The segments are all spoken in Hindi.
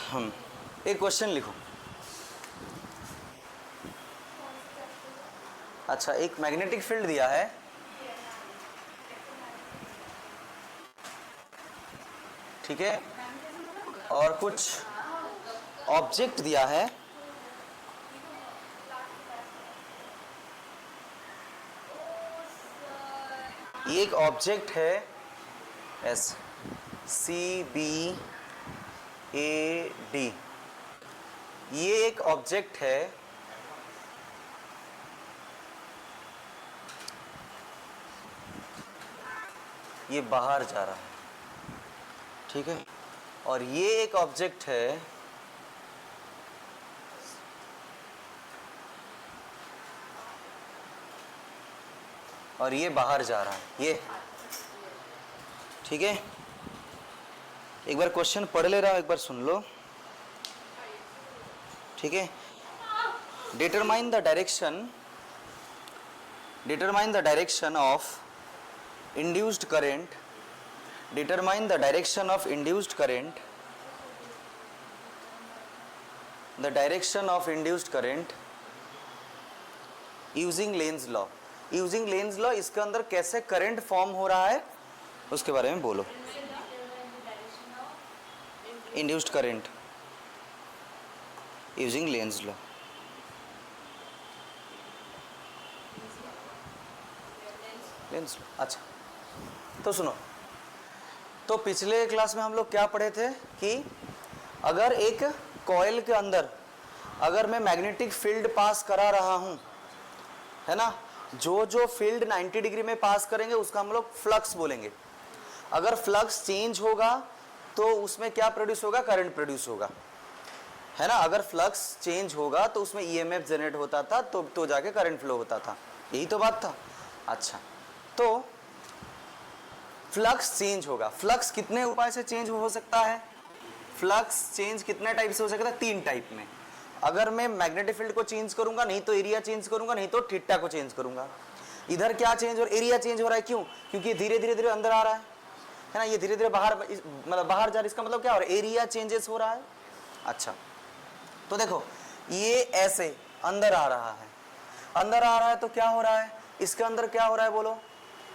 हम एक क्वेश्चन लिखो। अच्छा, एक मैग्नेटिक फील्ड दिया है, ठीक है, और कुछ ऑब्जेक्ट दिया है, ये एक ऑब्जेक्ट है S C B A D, ये एक ऑब्जेक्ट है, ये बाहर जा रहा है, ठीक है, और ये एक ऑब्जेक्ट है, और ये बाहर जा रहा है, ये, ठीक है। एक बार क्वेश्चन पढ़ ले रहा हूं, एक बार सुन लो, ठीक है। Determine the direction of induced current, determine the direction of induced current, the direction of induced current using Len's law. using Len's law इसके अंदर कैसे करंट फॉर्म हो रहा है उसके बारे में बोलो। induced current using Len's law, Len's law। अच्छा, तो सुनो, तो पिछले क्लास में हम लोग क्या पढ़े थे कि अगर एक कॉइल के अंदर अगर मैं मैग्नेटिक फील्ड पास करा रहा हूं, है ना, जो जो फील्ड 90 डिग्री में पास करेंगे उसका हम लोग फ्लक्स बोलेंगे। अगर फ्लक्स चेंज होगा तो उसमें क्या प्रोड्यूस होगा, करंट प्रोड्यूस होगा, है ना। अगर फ्लक्स चेंज होगा तो उसमें ईएमएफ जनरेट होता था, तो जाके करंट फ्लो होता था, यही तो बात था। अच्छा, तो फ्लक्स चेंज होगा। फ्लक्स कितने उपाय से चेंज हो सकता है? फ्लक्स चेंज कितने टाइप से हो सकता है? 3 टाइप में। अगर मैं मैग्नेटिक फील्ड को चेंज करूंगा, नहीं तो एरिया चेंज करूंगा, नहीं तो थीटा को चेंज करूंगा। इधर क्या चेंज हो रहा है? एरिया चेंज हो रहा है। क्यों? क्योंकि धीरे धीरे धीरे अंदर आ रहा है ना, ये धीरे धीरे बाहर, मतलब बाहर जा रहा है। इसका मतलब क्या हो रहा है? एरिया चेंजेस हो रहा है। अच्छा, तो देखो ये ऐसे अंदर आ रहा है, अंदर आ रहा है तो क्या हो रहा है? इसके अंदर क्या हो रहा है बोलो?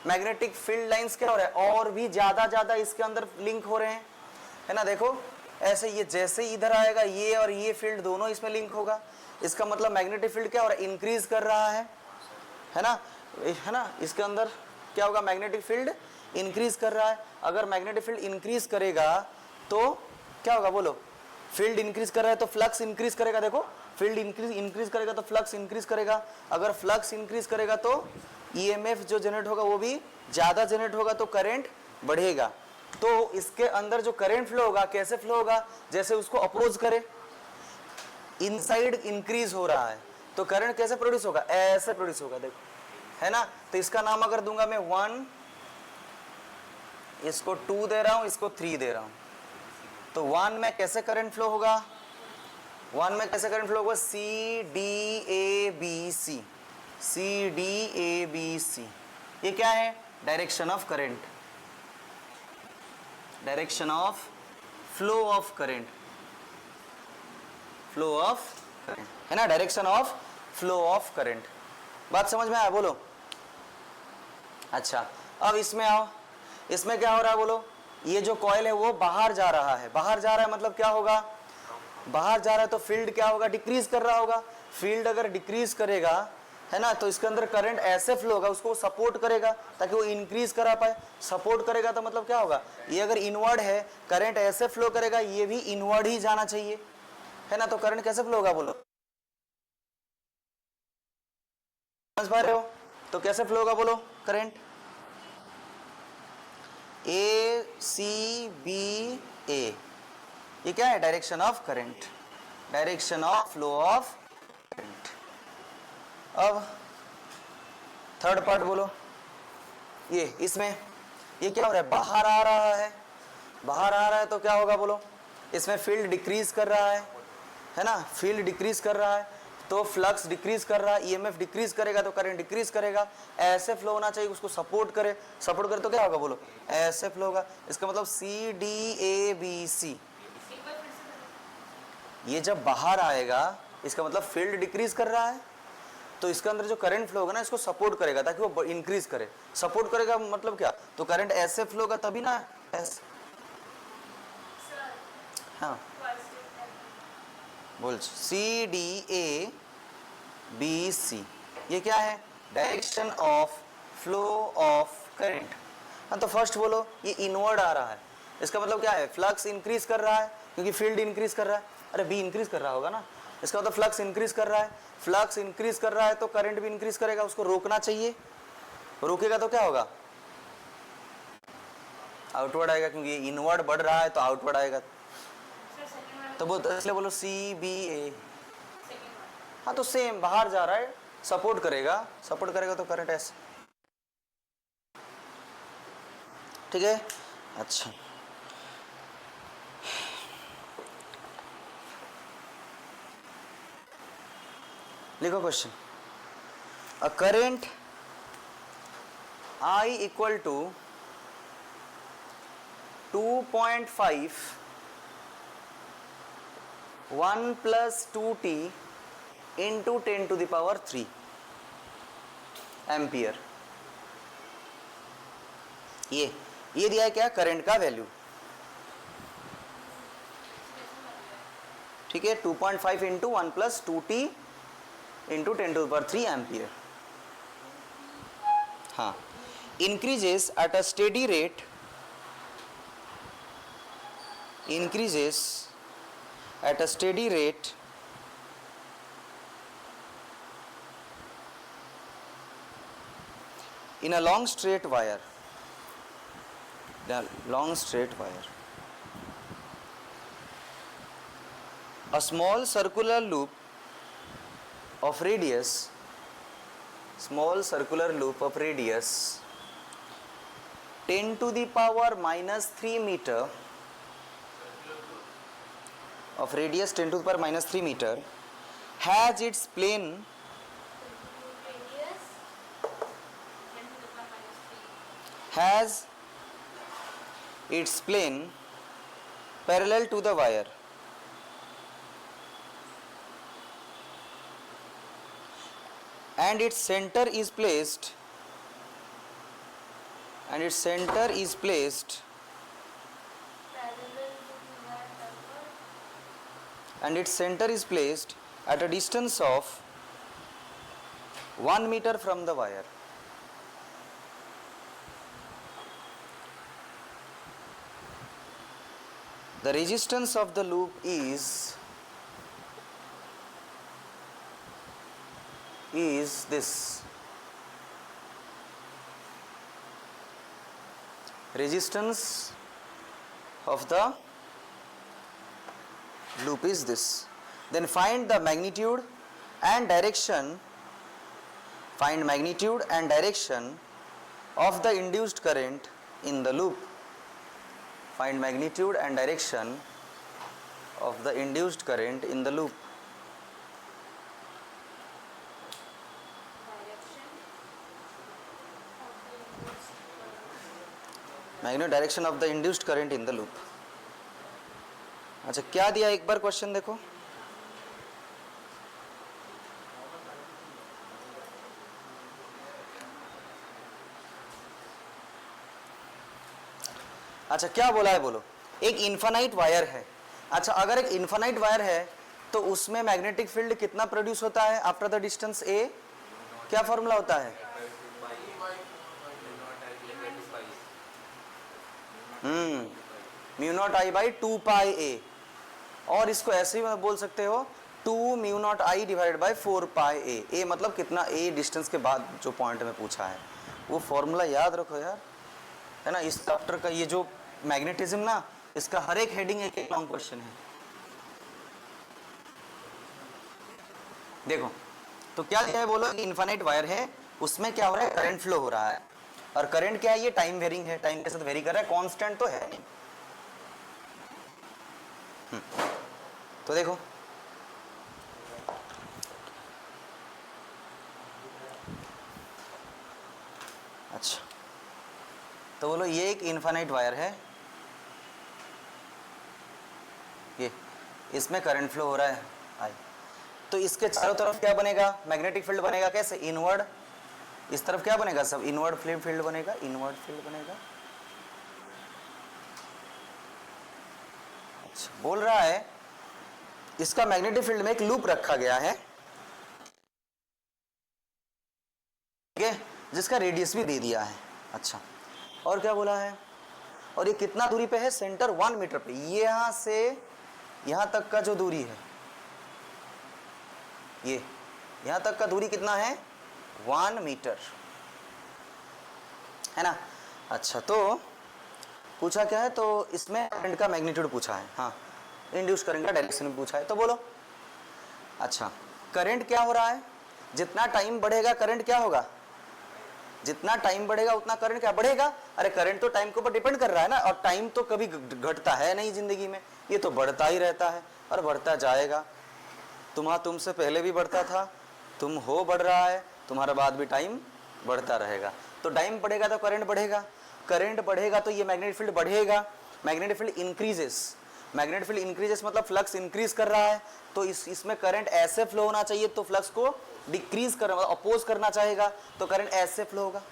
मैग्नेटिक फील्ड लाइंस क्या हो रहा है? और भी ज्यादा इसके अंदर लिंक हो रहे हैं, है ना। देखो ऐसे, ये जैसे इधर आएगा ये और ये फील्ड दोनों इसमें लिंक होगा। इसका मतलब मैग्नेटिक फील्ड क्या हो रहा है? इंक्रीज कर रहा है ना, है ना। इसके अंदर क्या होगा? मैग्नेटिक फील्ड इंक्रीज कर रहा है। अगर मैग्नेटिक फील्ड इंक्रीज करेगा तो क्या होगा बोलो? फील्ड इंक्रीज कर रहा है तो फ्लक्स इंक्रीज करेगा। देखो फील्ड इंक्रीज करेगा तो फ्लक्स इंक्रीज करेगा। अगर फ्लक्स इंक्रीज करेगा तो ईएमएफ जो जनरेट होगा वो भी ज्यादा जनरेट होगा, तो करंट बढ़ेगा। तो इसके अंदर जो करंट फ्लो होगा कैसे फ्लो होगा? जैसे उसको अपोज करे, इनसाइड इंक्रीज हो रहा है तो करंट कैसे प्रोड्यूस होगा? ऐसे प्रोड्यूस होगा, देखो, है ना। तो इसका नाम अगर दूंगा मैं 1, इसको 2 दे रहा हूं, इसको 3 दे रहा हूं, तो 1 में कैसे करंट फ्लो होगा? 1 में कैसे करंट फ्लो होगा? C D A B C, C D A B C. ये क्या है? Direction of current, direction of flow of current, flow of current, है ना, direction of flow of current. बात समझ में आया? बोलो। अच्छा, अब इसमें आओ। इसमें क्या हो रहा है बोलो? ये जो कॉइल है वो बाहर जा रहा है। बाहर जा रहा है मतलब क्या होगा? बाहर जा रहा है तो फील्ड क्या होगा? डिक्रीज कर रहा होगा। फील्ड अगर डिक्रीज करेगा, है ना, तो इसके अंदर करंट ऐसे फ्लो होगा, उसको सपोर्ट करेगा ताकि वो इंक्रीज करा पाए। सपोर्ट करेगा तो मतलब क्या होगा? ये अगर इनवर्ड है, करंट ऐसे फ्लो करेगा, ये भी इनवर्ड ही जाना चाहिए, है ना। तो करंट कैसे फ्लो होगा बोलो? समझ पा रहे हो? तो कैसे फ्लो होगा बोलो करंट? ए सी बी ए, ये क्या है? Direction of current, direction of flow of current. अब थर्ड पार्ट बोलो। ये इसमें ये क्या हो रहा है? बाहर आ रहा है। बाहर आ रहा है तो क्या होगा बोलो? इसमें फील्ड डिक्रीज कर रहा है ना। फील्ड डिक्रीज कर रहा है तो फ्लक्स डिक्रीज कर रहा है, ईएमएफ डिक्रीज करेगा तो करंट डिक्रीज करेगा। ऐसे फ्लो होना चाहिए, उसको सपोर्ट करे। सपोर्ट करे तो क्या होगा बोलो? ऐसे फ्लो होगा। इसका मतलब सी डी ए बी सी, ये जब बाहर आएगा इसका मतलब फील्ड डिक्रीज कर रहा है, तो इसके अंदर जो करंट फ्लो होगा ना इसको सपोर्ट करेगा ताकि वो इंक्रीज करे। सपोर्ट करेगा मतलब क्या, तो करंट ऐसे फ्लो होगा तभी ना ऐसे। हाँ बोल, सी डी ए बी सी, ये क्या है, direction of flow of current. हाँ तो फर्स्ट बोलो ये इनवर्ड आ रहा है, इसका मतलब क्या है, फ्लक्स इंक्रीज कर रहा है क्योंकि फील्ड इंक्रीज कर रहा है। अरे बी इंक्रीज कर रहा होगा ना, इसका मतलब फ्लक्स इंक्रीज कर रहा है। फ्लक्स इंक्रीज कर रहा है तो करंट भी इंक्रीज करेगा, उसको रोकना चाहिए, रोकेगा तो क्या होगा, आउटवर्ड आएगा, क्योंकि ये इनवर्ड बढ़ रहा है तो आउटवर्ड आएगा। तो वो इसलिए बोलो सी बी ए। हाँ तो सेम बाहर जा रहा है, सपोर्ट करेगा, सपोर्ट करेगा तो करंट ऐसे, ठीक है। अच्छा लिखो question, a current I equal to 2.5 1 plus 2t into 10 to the power 3 ampere, ये दिया है क्या, करंट का वैल्यू, ठीक है। 2.5 into 1 plus 2t into 10 to the power 3 ampere. हाँ, increases at a steady rate, increases at a steady rate in a long straight wire, the long straight wire. A small circular loop of radius, small circular loop of radius 10 to the power minus 3 meter, of radius 10 to the power minus 3 meter, has its plane, has its plane parallel to the wire, and its center is placed, and its center is placed, and its center is placed at a distance of 1 meter from the wire. The resistance of the loop is this. Resistance of the loop is this. Then find the magnitude and direction, find magnitude and direction of the induced current in the loop. Find magnitude and direction of the induced current in the loop. Magnitude direction of the induced current in the loop. अच्छा क्या दिया, एक बार क्वेश्चन देखो, अच्छा क्या बोला है बोलो, एक इन्फानाइट वायर है। अच्छा अगर एक इन्फानाइट वायर है तो उसमें मैग्नेटिक फील्ड कितना प्रोड्यूस होता है आफ्टर द डिस्टेंस ए, क्या फॉर्मूला होता है, म्यू नॉट आई बाई 2 पाई ए, और इसको ऐसे ही बोल सकते हो 2 mu not I divided by 4 पाई ए। ए मतलब कितना, ए डिस्टेंस के बाद जो पॉइंट में पूछा है वो फॉर्मूला याद रखो यार, है ना। इस चैप्टर का ये जो मैग्नेटिज्म ना, इसका हर एक हेडिंग एक एक लॉन्ग क्वेश्चन है। देखो तो क्या है बोलो, इनफाइनाइट वायर है, उसमें क्या हो रहा है, करंट फ्लो हो रहा है, और करंट क्या है, ये टाइम वेरिंग है, टाइम के साथ वेरी कर रहा है, कांस्टेंट तो है नहीं। तो देखो अच्छा तो बोलो ये एक इनफाइनाइट वायर है, ये इसमें करंट फ्लो हो रहा है आई, तो इसके चारों तरफ क्या बनेगा, मैग्नेटिक फील्ड बनेगा। कैसे, इनवर्ड, इस तरफ क्या बनेगा, सब इनवर्ड फील्ड बनेगा, इनवर्ड फील्ड बनेगा। अच्छा, बोल रहा है इसका मैग्नेटिक फील्ड में एक लूप रखा गया है, ठीक है, जिसका रेडियस भी दे दिया है। अच्छा, और क्या बोला है, और ये कितना दूरी पे है, सेंटर 1 मीटर पे, ये यहां से यहां तक का जो दूरी है, ये यहां तक का दूरी कितना है, 1 मीटर, है ना। अच्छा, तो पूछा क्या है, तो इसमें करंट का मैग्नीट्यूड पूछा है, हाँ, इंड्यूस करंट का डायरेक्शन भी पूछा है, तो बोलो। अच्छा, करंट क्या हो रहा है, जितना टाइम बढ़ेगा करंट क्या होगा, जितना टाइम बढ़ेगा उतना करंट क्या बढ़ेगा। अरे करंट तो टाइम के ऊपर डिपेंड कर रहा है ना, और टाइम तो कभी घटता है नहीं जिंदगी में, ये तो बढ़ता ही रहता है और बढ़ता जाएगा। तुमसे पहले भी बढ़ता था, तुम हो बढ़ रहा है, तुम्हारा बाद भी टाइम बढ़ता रहेगा। तो टाइम बढ़ेगा तो करंट बढ़ेगा, करंट बढ़ेगा तो ये मैग्नेटिक फील्ड बढ़ेगा, magnetic field increases, magnetic field increases मतलब फ्लक्स इंक्रीज कर रहा है, तो इसमें करंट ऐसे फ्लो होना चाहिए, तो फ्लक्स को डिक्रीज करना मतलब अपोज करना चाहेगा, तो करंट ऐसे फ्लो होगा।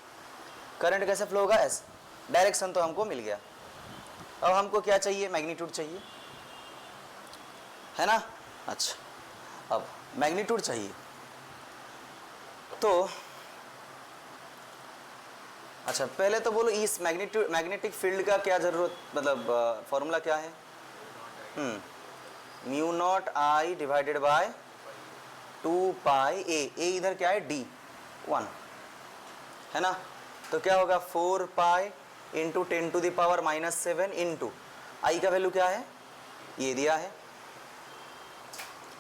करंट कैसे फ्लो होगा, ऐसे। डायरेक्शन तो हमको मिल गया, अब हमको क्या चाहिए, मैग्नीट्यूड चाहिए, है ना। अच्छा, अब मैग्नीट्यूड चाहिए, तो अच्छा पहले तो बोलो इस मैग्नेटिक फील्ड का क्या जरूरत, मतलब फॉर्मूला क्या है, mu not I divided by 2 पाई ए इधर क्या है d1, है ना। तो क्या होगा 4 पाई इंटू 10⁻⁻7 इंटू आई का वैल्यू क्या है, ये दिया है।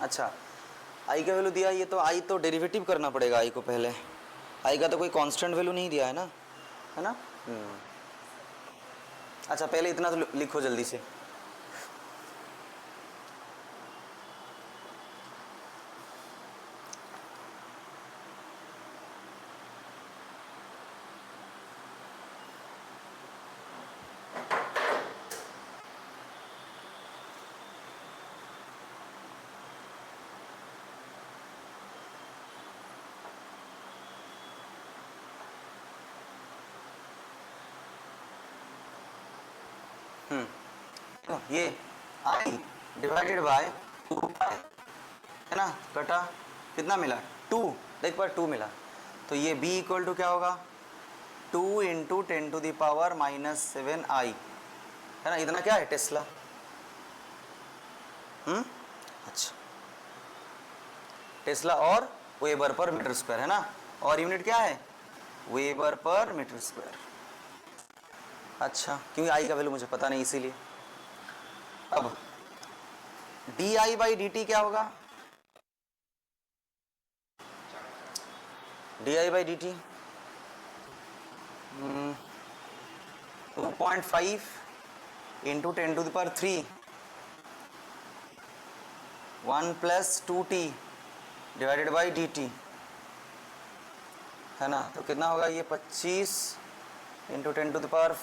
अच्छा, आई का वैल्यू दिया, ये तो आई तो डेरिवेटिव करना पड़ेगा आई को पहले, आई का तो कोई कांस्टेंट वैल्यू नहीं दिया है ना, है ना। अच्छा, पहले इतना तो लिखो जल्दी से, ये आई डिवाइडेड बाय 2 पाई, है ना, कटा कितना मिला 2, देख पर 2 मिला, तो ये b इक्वल टू क्या होगा 2 इंटू 10⁻⁻7 आई, है ना, इतना क्या है टेस्ला। अच्छा, टेस्ला और वेबर पर मीटर स्क्वायर, है ना, और यूनिट क्या है वेबर पर मीटर स्क्वायर। अच्छा, क्योंकि आई का वैल्यू मुझे पता नहीं इसीलिए। अब D i by d t क्या होगा, D i by d T 2.5 into 10⁻³ 1 + 2t divided by d t, है ना। तो कितना होगा ये 25 इंटू 10⁻²,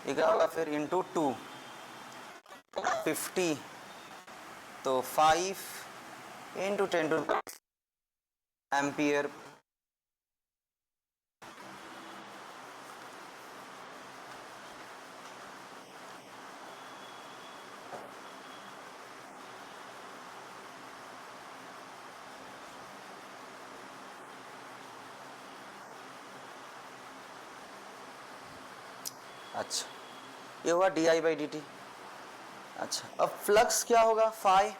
ये क्या होगा फिर इंटू 2 50, तो 5 इंटू 10 एम्पियर। अच्छा, ये हुआ D i by d t. अच्छा, अब फ्लक्स क्या होगा फाई,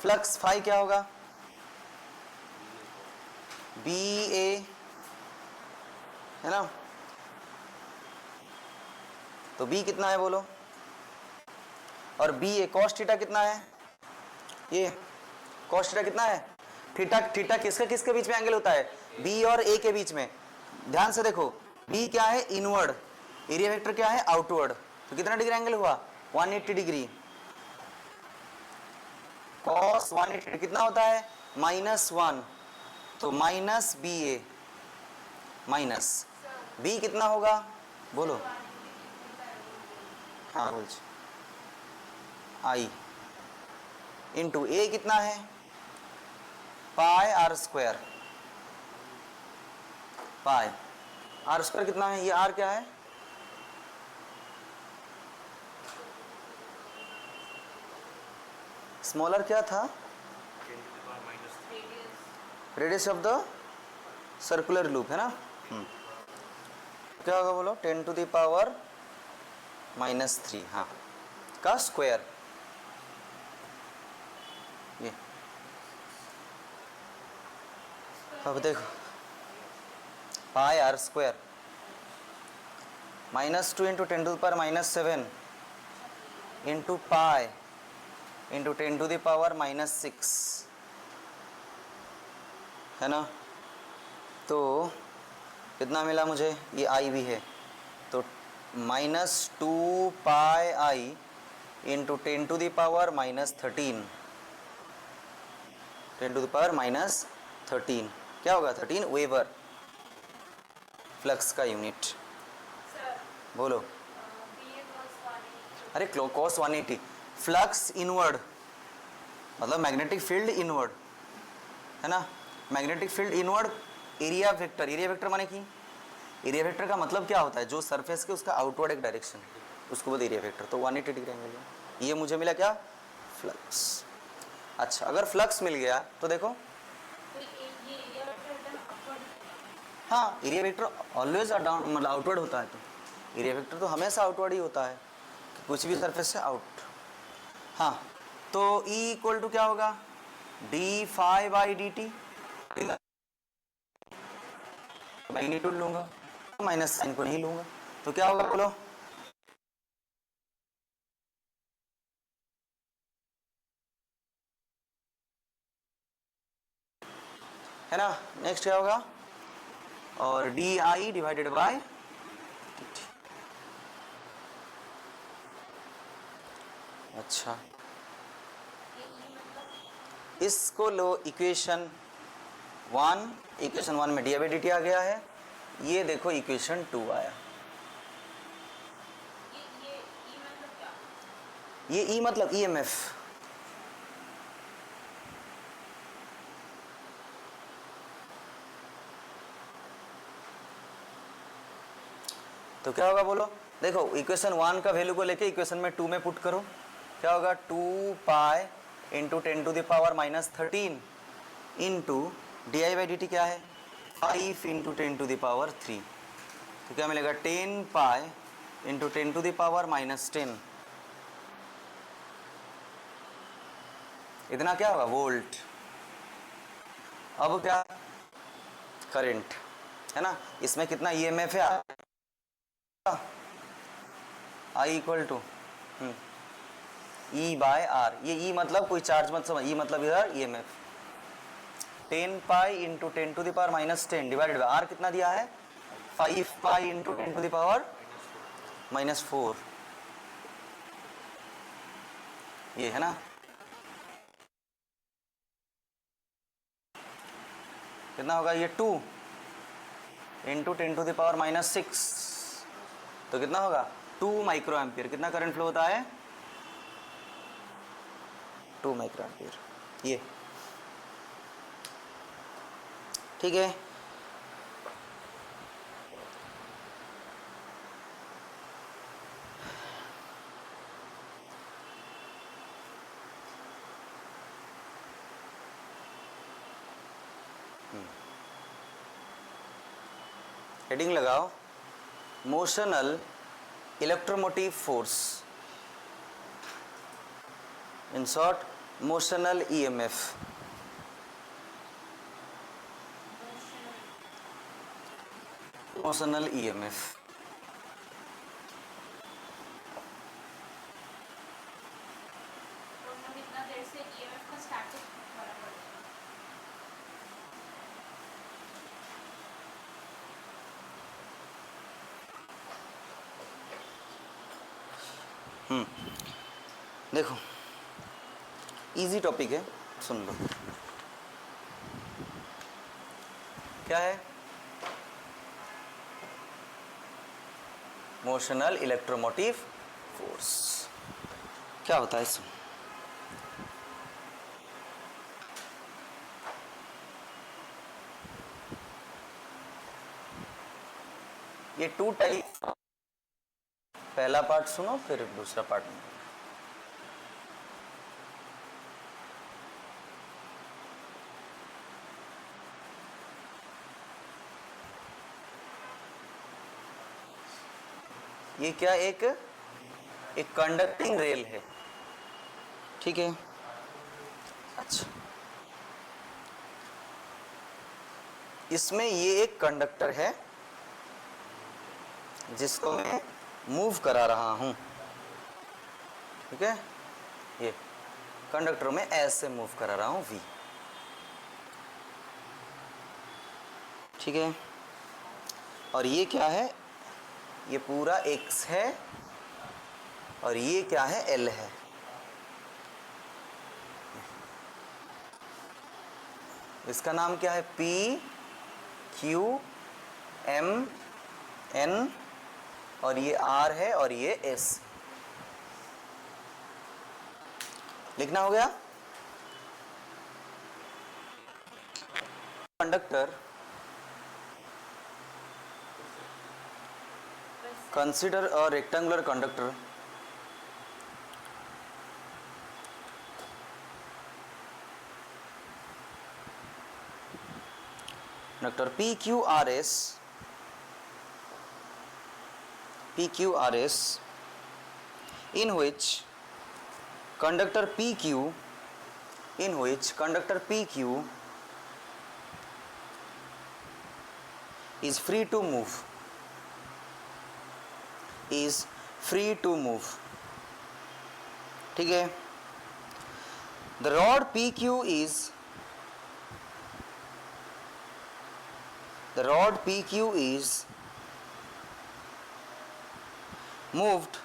फ्लक्स फाई क्या होगा बी ए, है ना। तो बी कितना है बोलो, और बी ए कॉस थीटा कितना है, ये कॉस थीटा कितना है, थीटा, थीटा किसका किसके बीच में एंगल होता है, बी और ए के बीच में। ध्यान से देखो, बी क्या है इनवर्ड, एरिया वेक्टर क्या है आउटवर्ड, तो कितना डिग्री एंगल हुआ 180 डिग्री। कॉस 180 कितना होता है -1, तो माइनस बी ए, माइनस बी कितना होगा बोलो हाँ बोल आई इंटू ए कितना है pi r square, pi r square कितना है, ये आर क्या है, स्मॉलर क्या था, radius of the circular loop है ना। क्या होगा बोलो, 10 टू द पावर -3 हाँ का स्क्वायर, ये अब देखो pi r square -2 into 10 to the power -7 into pi into 10 to the power -6 है ना। तो कितना मिला मुझे, ये आई भी है तो -2 pi I into 10 to the power -13, 10 to the power -13 क्या होगा 13 वेबर फ्लक्स का यूनिट। बोलो अरे cos 180 फ्लक्स इनवर्ड मतलब मैग्नेटिक फील्ड इनवर्ड है ना, magnetic field inward area vector, area vector माने कि एरिया वेक्टर का मतलब क्या होता है, जो सरफेस के उसका आउटवर्ड एक डायरेक्शन उसको बोलते एरिया वेक्टर। तो 180 डिग्री एंगल है, ये मुझे मिला क्या फ्लक्स। अच्छा अगर फ्लक्स मिल गया तो देखो हाँ एरिया वेक्टर ऑलवेज डाउन मतलब आउटवर्ड होता है, तो एरिया वेक्टर तो हमेशा आउटवर्ड ही होता है कि कुछ भी सरफेस से आउट। हाँ तो E इक्वल टू क्या होगा d∅dt, मैग्नीट्यूड लूंगा माइनस साइन को नहीं लूंगा तो क्या होगा बोलो, है ना। नेक्स्ट क्या होगा और di डिवाइडेड बाय अच्छा इसको लो इक्वेशन 1, इक्वेशन 1 में डी बाई डी टी आ गया है, ये देखो इक्वेशन 2 आया। ये ई मतलब ईएमएफ, तो क्या होगा बोलो, देखो इक्वेशन 1 का वैल्यू को लेके इक्वेशन में 2 में पुट करो, क्या होगा 2 pi into 10 to the power -13 into d i by d t क्या है 5 इंटू 10 टू द पावर 3, तो क्या मिलेगा 10 pi into 10 to the power -10, इतना क्या होगा वोल्ट। अब क्या करंट है ना, इसमें कितना ईएमएफ है I equal to E by are, ये ई मतलब कोई चार्ज मत समझ, ई मतलब इधर EMF 10 pi into 10 to the power -10 divided by r कितना दिया है 5 pi into 10 to the power -4, ये है ना। कितना होगा ये 2 इंटू 10 टू द पावर -6, तो कितना होगा 2 माइक्रो एम्पियर, कितना करंट फ्लो होता है 2 माइक्रो एम्पियर, ये ठीक है। हेडिंग लगाओ motional electromotive force, in short motional EMF, motional EMF देखो इजी टॉपिक है, सुन लो क्या है मोशनल इलेक्ट्रोमोटिव फोर्स क्या होता है इसमें? ये 2 टाइप, पहला पार्ट सुनो फिर दूसरा पार्ट में। ये क्या एक कंडक्टिंग रेल है, ठीक है। अच्छा, इसमें ये एक कंडक्टर है जिसको मैं मूव करा रहा हूं, ठीक है। ये कंडक्टर में ऐसे मूव करा रहा हूं V, ठीक है। और ये क्या है? ये पूरा X है और ये क्या है? L है। इसका नाम क्या है? P Q M N और ये R है और ये S। लिखना हो गया। Conductor, consider a rectangular conductor PQRS in which conductor PQ is free to move, ठीक है। The rod PQ is moved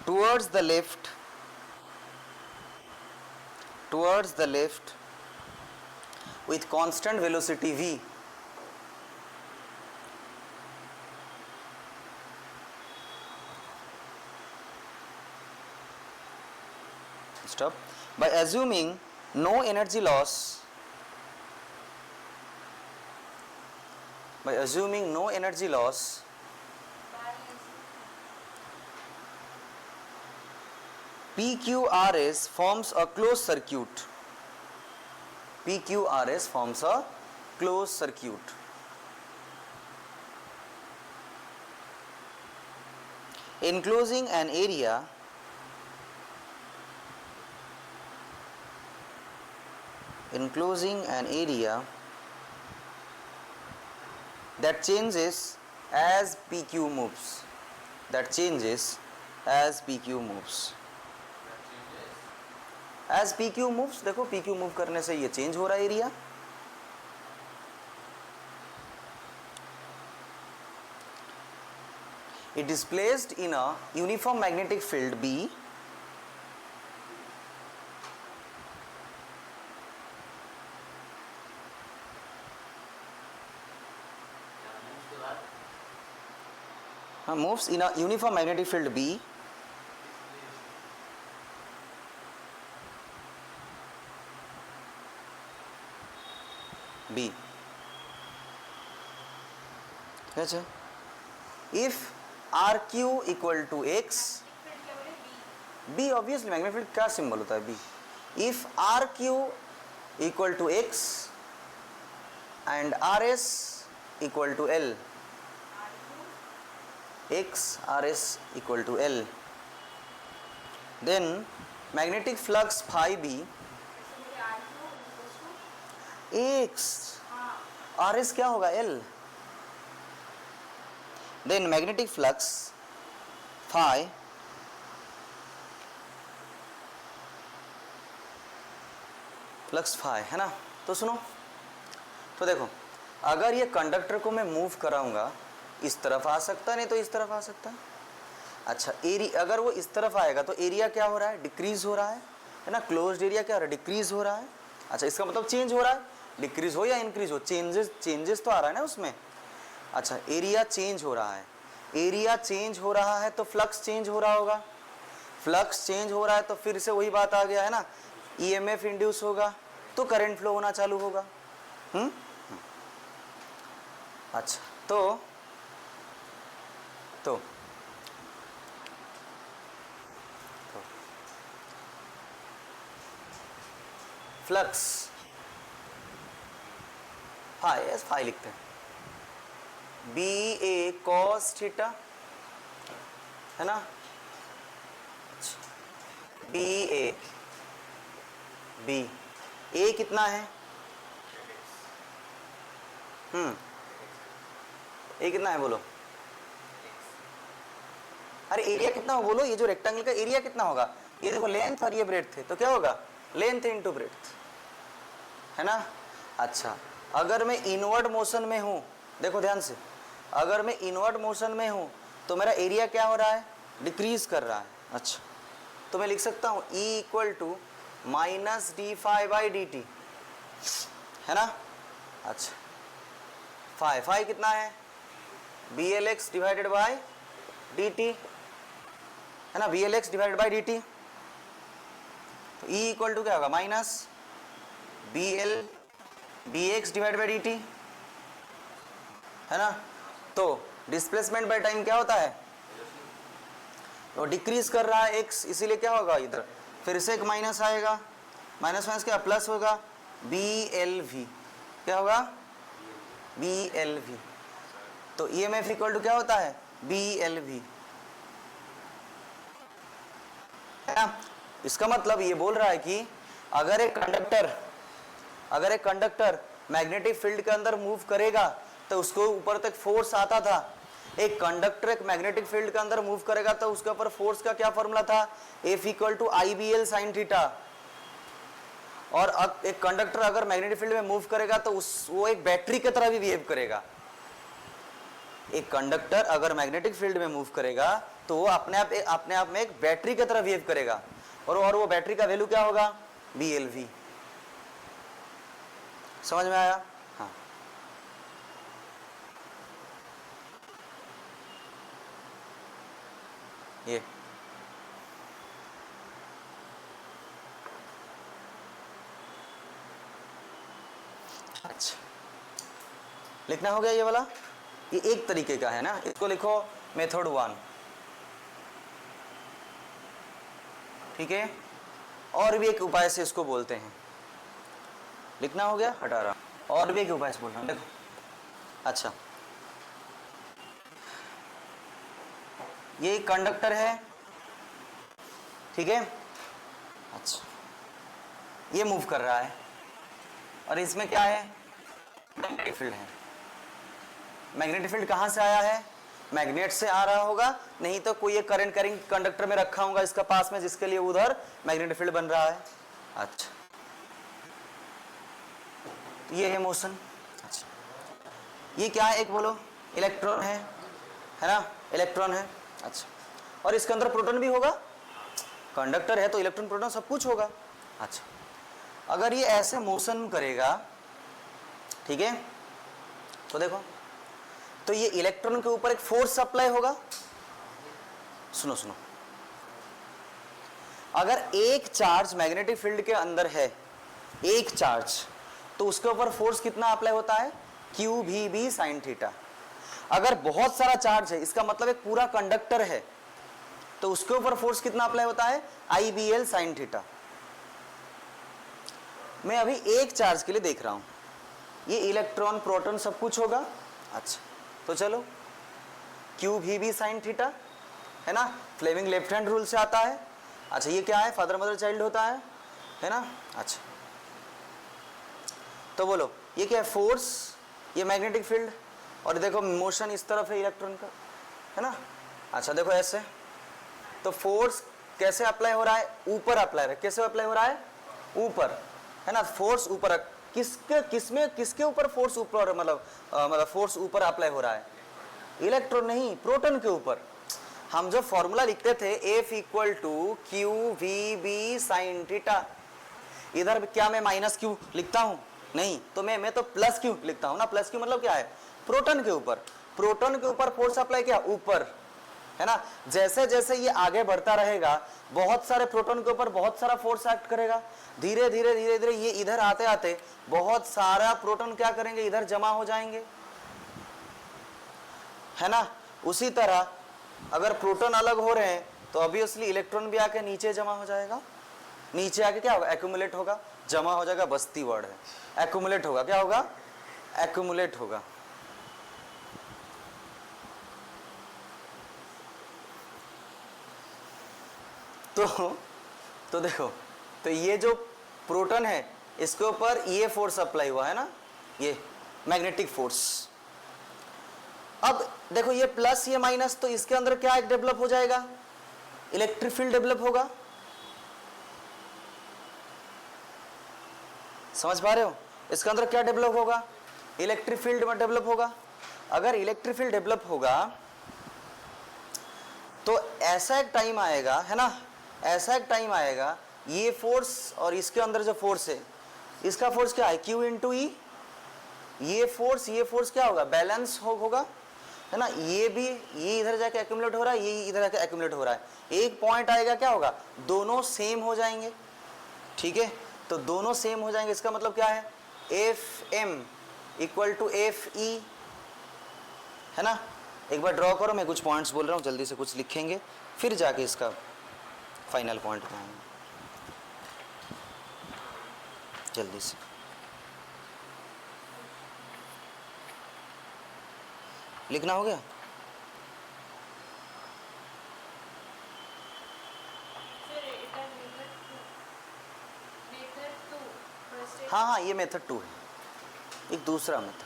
towards the left with constant velocity V. Stop. By assuming no energy loss, PQRS forms a closed circuit. Enclosing an area that changes as PQ moves. As PQ moves, देखो PQ मूव करने से ये चेंज हो रहा है area. It is placed in a uniform magnetic field B moves in a uniform magnetic field B अच्छा, if RQ equal to X, B obviously magnetic field क्या सिंबल होता है B, if RQ equal to X and RS equal to L, X RS equal to L, then magnetic flux phi B X RS क्या होगा L, then magnetic flux phi है ना। तो सुनो, तो देखो अगर ये कंडक्टर को मैं मूव कराऊंगा इस तरफ आ सकता है, नहीं तो इस तरफ आ सकता है। अच्छा, एरिया अगर वो इस तरफ आएगा तो एरिया क्या हो रहा है? डिक्रीज हो रहा है ना। क्लोज्ड एरिया क्या हो रहा है? डिक्रीज हो रहा है। अच्छा, इसका मतलब चेंज हो रहा है, डिक्रीज हो या इंक्रीज हो, चेंजेस तो आ रहा है ना उसमें। अच्छा, एरिया चेंज हो रहा है, एरिया चेंज हो रहा है तो फ्लक्स चेंज हो रहा होगा, फ्लक्स चेंज हो रहा है तो फिर से वही बात आ गया है ना, ईएमएफ इंड्यूस होगा तो करंट फ्लो होना चालू होगा। अच्छा तो फ्लक्स, हाँ यस फाई लिखते हैं, बी ए कॉस थीटा है ना, बी ए, बी ए कितना है, ए कितना है बोलो, अरे एरिया कितना हो बोलो, ये जो रेक्टेंगल का एरिया कितना होगा, ये देखो लेंथ और ये ब्रेड्थ थे तो क्या होगा, लेंथ इनटू ब्रेड्थ है ना। अच्छा अगर मैं इनवर्ड मोशन में हूं, देखो ध्यान से, अगर मैं इनवर्ड मोशन में हूं तो मेरा एरिया क्या हो रहा है, डिक्रीज कर रहा है। अच्छा तो मैं लिख सकता हूं E equal to minus d phi by d t है ना। अच्छा फाई, फाई कितना है, b l x divided by d t है ना, b l x divided by d t, तो E इक्वल टू क्या होगा, minus b l d x divide by d t है ना। तो डिस्प्लेसमेंट बाय टाइम क्या होता है, तो डिक्रीज कर रहा है x, इसीलिए क्या होगा इधर फिर से एक माइनस आएगा, माइनस माइनस क्या प्लस होगा, बी एल वी क्या होगा, बी एल वी, तो E M F equal to क्या होता है, बी एल वी है ना। इसका मतलब ये बोल रहा है कि अगर एक कंडक्टर मैग्नेटिक फील्ड के अंदर मूव करेगा तो उसको ऊपर तक फोर्स आता था, एक कंडक्टर एक मैग्नेटिक फील्ड के अंदर मूव करेगा तो उसके ऊपर फोर्स का क्या फॉर्मूला था, F equal to i b l sine theta, और एक कंडक्टर अगर मैग्नेटिक फील्ड में मूव करेगा तो वो एक बैटरी की तरह भी बिहेव करेगा। एक कंडक्टर अगर मैग्नेटिक फील्ड में मूव करेगा तो वो अपने आप में एक बैटरी की तरह बिहेव करेगा, और वो बैटरी का वैल्यू क्या होगा, बी एल वी। समझ में आया, हाँ ये अच्छा लिखना हो गया ये वाला, ये एक तरीके का है ना, इसको लिखो मेथड 1, ठीक है। और भी एक उपाय से इसको बोलते हैं, लिखना हो गया, हटा रहा, और भी एक उपाय से बोल रहा हूं, देखो अच्छा ये कंडक्टर है, ठीक है, अच्छा ये मूव कर रहा है और इसमें क्या है, मैग्नेटिक फील्ड है। मैग्नेटिक फील्ड कहां से आया है, मैग्नेट से आ रहा होगा, नहीं तो कोई एक करंट कैरिंग कंडक्टर में रखा होगा इसका पास में, जिसके लिए उधर मैग्नेटिक फील्ड बन रहा है। अच्छा ये है मोशन। अच्छा ये क्या है, एक बोलो, इलेक्ट्रॉन है ना, इलेक्ट्रॉन है। अच्छा और इसके अंदर प्रोटॉन भी होगा, कंडक्टर है तो इलेक्ट्रॉन प्रोटॉन सब कुछ होगा। अच्छा अगर ये ऐसे मोशन करेगा, ठीक है, तो देखो तो ये इलेक्ट्रॉन के ऊपर एक फोर्स अप्लाई होगा। सुनो सुनो, अगर एक चार्ज मैग्नेटिक फील्ड के अंदर है, एक चार्ज, तो उसके ऊपर फोर्स कितना अप्लाई होता है, क्यू भी बी साइन थीटा। अगर बहुत सारा चार्ज है, इसका मतलब एक पूरा कंडक्टर है, तो उसके ऊपर फोर्स कितना अप्लाई होता है, आई बी एल साइन थीटा। मैं अभी एक चार्ज के लिए देख रहा हूं, ये इलेक्ट्रॉन प्रोटॉन सब कुछ होगा। अच्छा तो चलो क्यू भी बी साइन थीटा है ना, फ्लेमिंग लेफ्ट हैंड रूल से आता है। अच्छा ये क्या है, फादर मदर चाइल्ड होता है ना। अच्छा तो बोलो ये क्या है, फोर्स, ये मैग्नेटिक फील्ड, और देखो मोशन इस तरफ है इलेक्ट्रॉन का, है ना। अच्छा देखो ऐसे, तो फोर्स कैसे अप्लाई हो रहा है, ऊपर अप्लाई, कैसे अप्लाई हो रहा है, ऊपर, है ना। फोर्स ऊपर, किसके ऊपर फोर्स ऊपर, मतलब फोर्स ऊपर अप्लाई हो रहा है, इलेक्ट्रॉन नहीं, प्रोटॉन के ऊपर। हम जो फॉर्मूला लिखते थे F equal to q v b sine theta, इधर क्या मैं माइनस क्यू लिखता हूं, नहीं, तो मैं तो प्लस क्यू लिखता हूं ना। प्लस क्यू मतलब क्या है, प्रोटॉन के ऊपर। प्रोटॉन के ऊपर फोर्स अप्लाई किया ऊपर, है ना। जैसे जैसे ये आगे बढ़ता रहेगा बहुत सारे प्रोटॉन के ऊपर बहुत सारा फोर्स एक्ट करेगा, धीरे धीरे धीरे धीरे ये इधर आते आते बहुत सारा प्रोटॉन क्या करेंगे, इधर जमा हो जाएंगे, है ना। उसी तरह अगर प्रोटॉन अलग हो रहे हैं तो ऑब्वियसली इलेक्ट्रॉन भी आके नीचे जमा हो जाएगा, नीचे आके क्या होगा, एक्यूमुलेट होगा, जमा हो जाएगा, बस्ती वर्ड है, एक्यूमुलेट होगा, क्या होगा, एक्यूमुलेट होगा। तो देखो, तो ये जो प्रोटॉन है इसके ऊपर ये फोर्स अप्लाई हुआ है ना, ये मैग्नेटिक फोर्स। अब देखो ये प्लस ये माइनस, तो इसके अंदर क्या एक डेवलप हो जाएगा, इलेक्ट्रिक फील्ड डेवलप होगा। समझ पा रहे हो, इसके अंदर क्या डेवलप होगा, इलेक्ट्रिक फील्ड में डेवलप होगा। अगर इलेक्ट्रिक फील्ड डेवलप होगा तो ऐसा एक टाइम आएगा, है ना, ऐसा एक टाइम आएगा ये फोर्स और इसके अंदर जो फोर्स है इसका फोर्स क्या है, Q इंटू ई, ये फोर्स क्या होगा, बैलेंस होगा, है ना। ये भी ये इधर जाके एक्यूमुलेट हो रहा है, ये इधर जाके एक्यूमुलेट हो रहा है, एक पॉइंट आएगा क्या होगा, दोनों सेम हो जाएंगे, ठीक है। तो दोनों सेम हो जाएंगे, इसका मतलब क्या है, f m equal to f e, है ना। एक बार ड्रॉ करो, मैं कुछ पॉइंट्स बोल रहा हूँ, जल्दी से कुछ लिखेंगे फिर जाके इसका फाइनल पॉइंट पे आएंगे, जल्दी से। लिखना हो गया, हाँ हाँ, ये मेथड 2 है, एक दूसरा मेथड।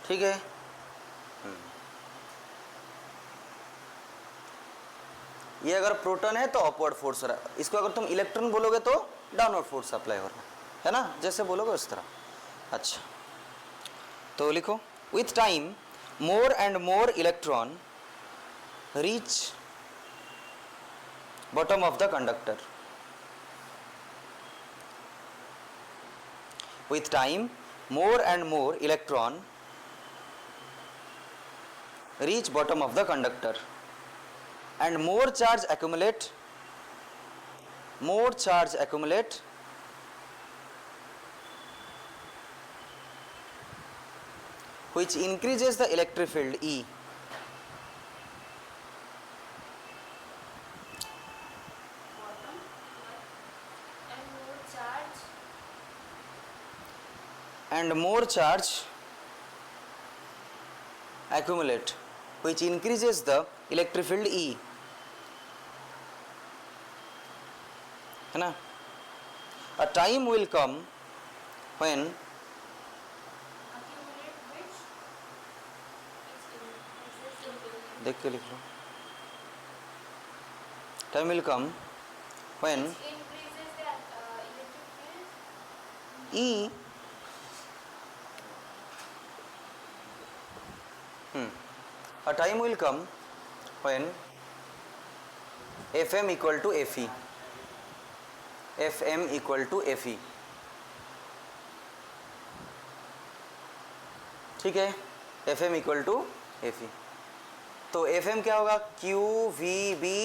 ठीक है, ये अगर प्रोटॉन है तो अपवर्ड फोर्स हो रहा है, इसको अगर तुम इलेक्ट्रॉन बोलोगे तो डाउनवर्ड फोर्स अप्लाई हो रहा है ना, जैसे बोलोगे उस तरह। अच्छा, तो लिखो, with time more and more electron reach bottom of the conductor. With time more and more electron reach bottom of the conductor and more charge accumulate which increases the electric field E and more charge accumulate which increases the electric field E, है ना। A time will come when देख के लिख लो, time will come when E a time will come when Fm equal to Fe, Fm equal to Fe, ठीक है, Fm equal to Fe। तो Fm क्या होगा, QVB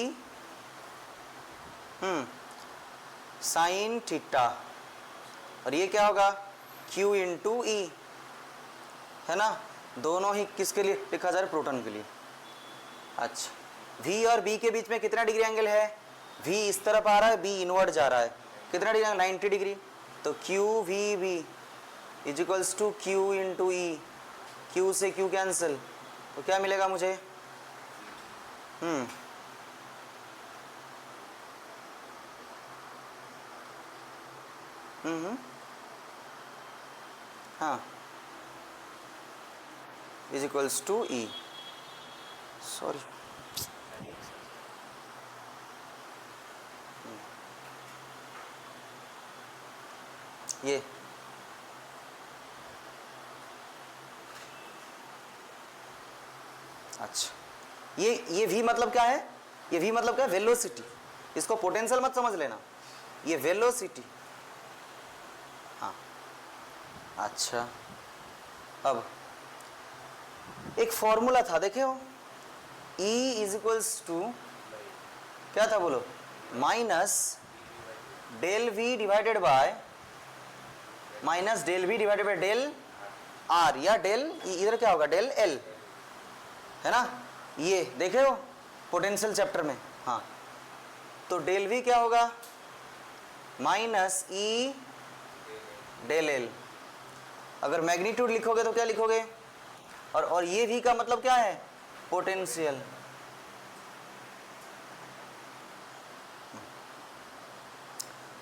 साइन थीटा, और ये क्या होगा, Q इंटू ई, है ना। दोनों ही किसके लिए लिखा जा रहा है, प्रोटॉन के लिए। अच्छा, V और B के बीच में कितना डिग्री एंगल है, V इस तरफ आ रहा है, B इनवर्ड जा रहा है, कितना डिग्री, 90 डिग्री। तो QVB is equals to Q into e, Q से Q कैंसिल, तो क्या मिलेगा मुझे, हाँ, is equals to e, sorry ये अच्छा, ये v मतलब क्या है, ये v मतलब क्या है, वेलोसिटी। इसको पोटेंशियल मत समझ लेना, ये वेलोसिटी। हाँ अच्छा, अब एक फॉर्मूला था देखे हो, E इज इक्वल्स टू क्या था बोलो, minus del V divided by minus del V divided by del R या डेल, इधर क्या होगा, डेल L, है ना, ये देखे हो पोटेंशियल चैप्टर में। हाँ तो डेल V क्या होगा, माइनस E डेल L। अगर मैग्नीट्यूड लिखोगे तो क्या लिखोगे, और ये V का मतलब क्या है, पोटेंशियल।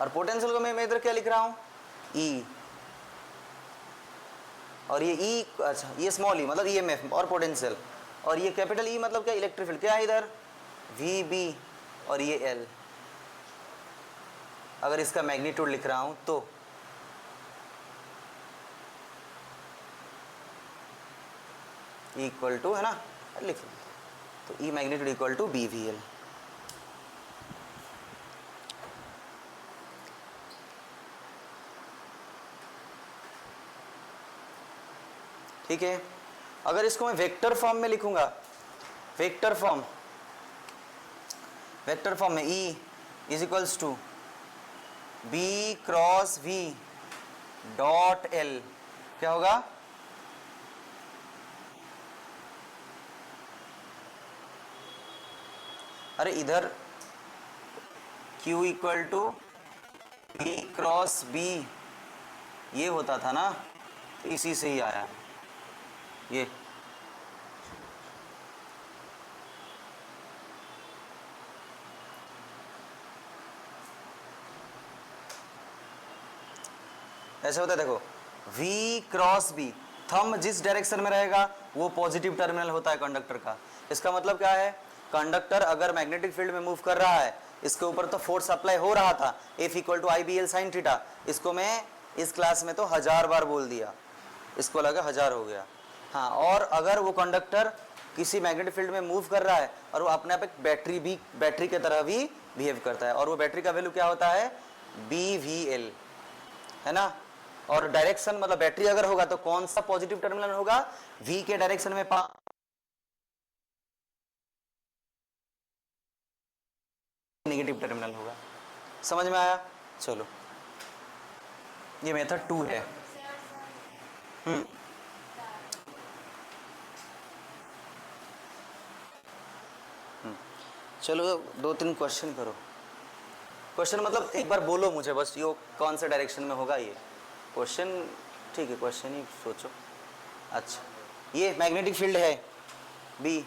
और पोटेंशियल को मैं इधर क्या लिख रहा हूं, E, और ये E, अच्छा ये स्मॉल e मतलब EMF और पोटेंशियल, और ये कैपिटल E मतलब क्या, इलेक्ट्रिक फील्ड, क्या है इधर VB, और ये L। अगर इसका मैग्नीट्यूड लिख रहा हूं तो इक्वल टू, है ना, लिख तो E magnitude equal to BVL। ठीक है, अगर इसको मैं वेक्टर फॉर्म में लिखूंगा, वेक्टर फॉर्म में E is equals to B cross V dot L, क्या होगा, अरे इधर Q equal to B cross B ये होता था ना, तो इसी से ही आया ये। ऐसे होता है देखो, V क्रॉस B, थंब जिस डायरेक्शन में रहेगा वो पॉजिटिव टर्मिनल होता है कंडक्टर का। इसका मतलब क्या है, कंडक्टर अगर मैग्नेटिक फील्ड में मूव कर रहा है, इसके ऊपर तो फोर्स अप्लाई हो रहा था, F equal to IBL sine theta, इसको मैं इस क्लास में तो 1000 बार बोल दिया, इसको लगा 1000 हो गया। हाँ, और अगर वो कंडक्टर किसी मैग्नेटिक फील्ड में मूव कर रहा है और वो अपने आप एक बैटरी की तरह भी बिहेव करता है, और वो बैटरी का वैल्यू क्या होता है, BVL, है ना। और डायरेक्शन मतलब बैटरी अगर होगा तो कौन सा पॉजिटिव टर्मिनल होगा, V के डायरेक्शन में नेगेटिव टर्मिनल होगा। समझ में आया, चलो ये मेथड 2 है। चलो 2-3 क्वेश्चन करो, क्वेश्चन मतलब एक बार बोलो मुझे बस, ये कौन से डायरेक्शन में होगा ये क्वेश्चन, ठीक है क्वेश्चन ही सोचो। अच्छा, ये मैग्नेटिक फील्ड है B,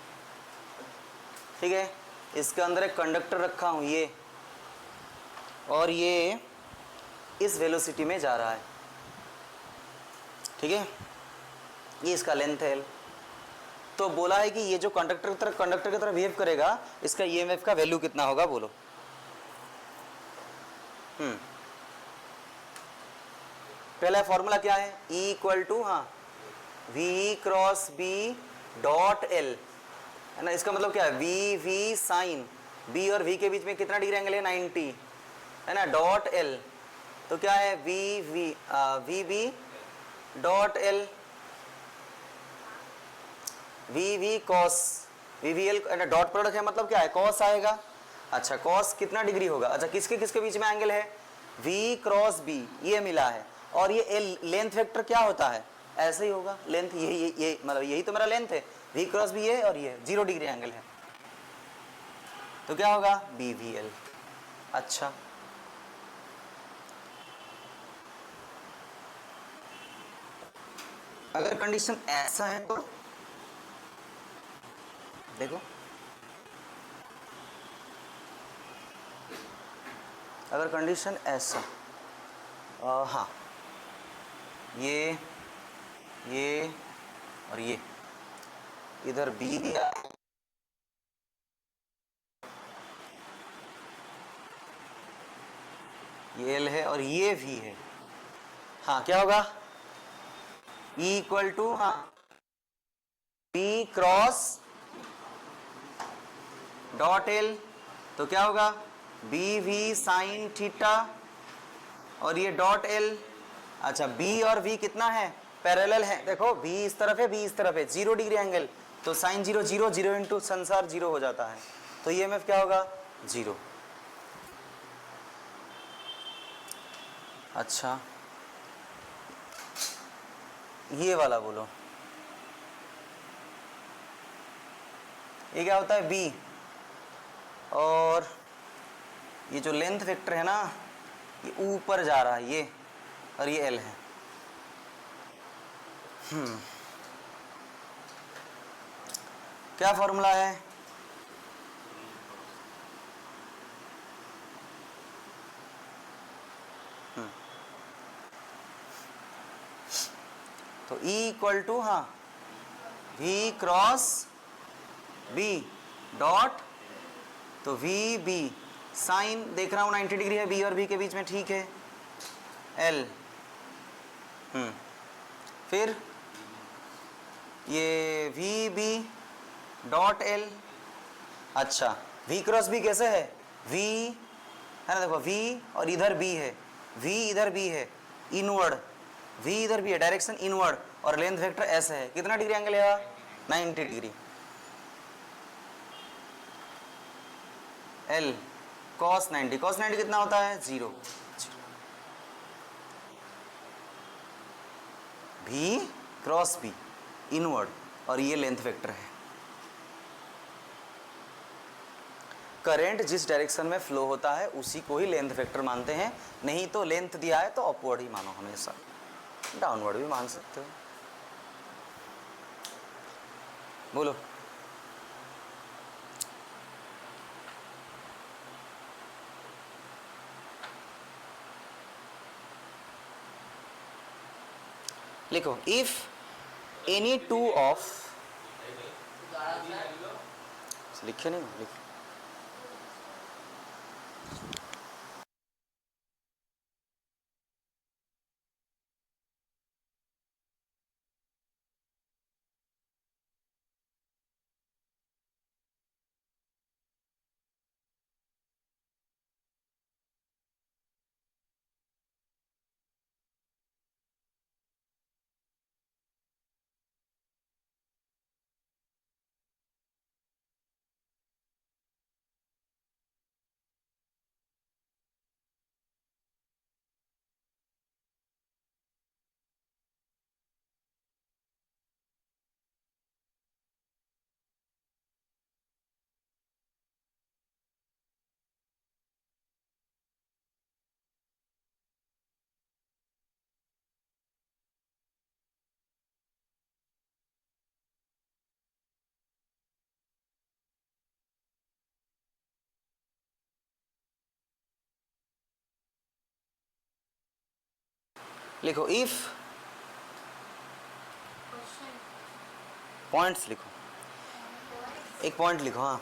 ठीक है, इसके अंदर एक कंडक्टर रखा हूँ ये, और ये इस वेलोसिटी में जा रहा है, ठीक है, ये इसका लेंथ है L। तो बोला है कि ये जो कंडक्टर की तरह बिहेव करेगा, इसका EMF का वैल्यू कितना होगा बोलो। पहला फॉर्मूला क्या है, E इक्वल टू, हाँ, V cross B dot L, है ना। इसका मतलब क्या है, V साइन B और V के बीच में कितना डिग्री एंगल है, 90, है ना, डॉट L, तो क्या है VB dot L, VV cos VVL, dot product है मतलब क्या है, कॉस आएगा। अच्छा, कॉस कितना डिग्री होगा, अच्छा किसके किसके बीच में एंगल है, V क्रॉस B ये मिला है, और ये L लेंथ वेक्टर क्या होता है, ऐसे ही होगा, लेंथ ये मतलब यही तो मेरा लेंथ है, V क्रॉस B ये, और ये 0 डिग्री एंगल है, तो क्या होगा BVL। अच्छा, अगर कंडीशन ऐसा है तो देखो, अगर कंडीशन ऐसा, हाँ ये और ये इधर B दिया, ये L है और ये V है, हाँ क्या होगा, E इक्वल टू हाँ बी क्रॉस डॉट एल, तो क्या होगा बी वी साइन थीटा और ये डॉट एल। अच्छा बी और वी कितना है, पैरेलल है, देखो बी इस तरफ है बी इस तरफ है, 0 डिग्री एंगल, तो साइन 0 0 0 इंटू संसार 0 हो जाता है, तो ईएमएफ क्या होगा 0। अच्छा ये वाला बोलो, ये क्या होता है बी, और ये जो लेंथ वेक्टर है ना ये ऊपर जा रहा है ये, और ये एल है। क्या फॉर्मूला है, तो E इक्वल टू हाँ V क्रॉस B डॉट, तो वी बी साइन देख रहा हूँ 90 डिग्री है बी और बी के बीच में, ठीक है, एल। फिर ये वी बी डॉट एल। अच्छा v क्रॉस बी कैसे है, v है ना, देखो v और इधर b है, v इधर b है इनवर्ड, v इधर b है डायरेक्शन इनवर्ड, और लेंथ वेक्टर ऐसे है, कितना डिग्री एंगल है 90 डिग्री, L cos 90, cos 90 कितना होता है 0, V क्रॉस B इनवर्ड, और ये लेंथ वेक्टर है। करंट जिस डायरेक्शन में फ्लो होता है उसी को ही लेंथ वेक्टर मानते हैं, नहीं तो लेंथ दिया है तो अपवर्ड ही मानो, हमेशा डाउनवर्ड भी मान सकते हो। बोलो लिखो, इफ एनी टू ऑफ, लिखे नहीं लिख, लिखो इफ, पॉइंट्स लिखो, एक पॉइंट लिखो हाँ,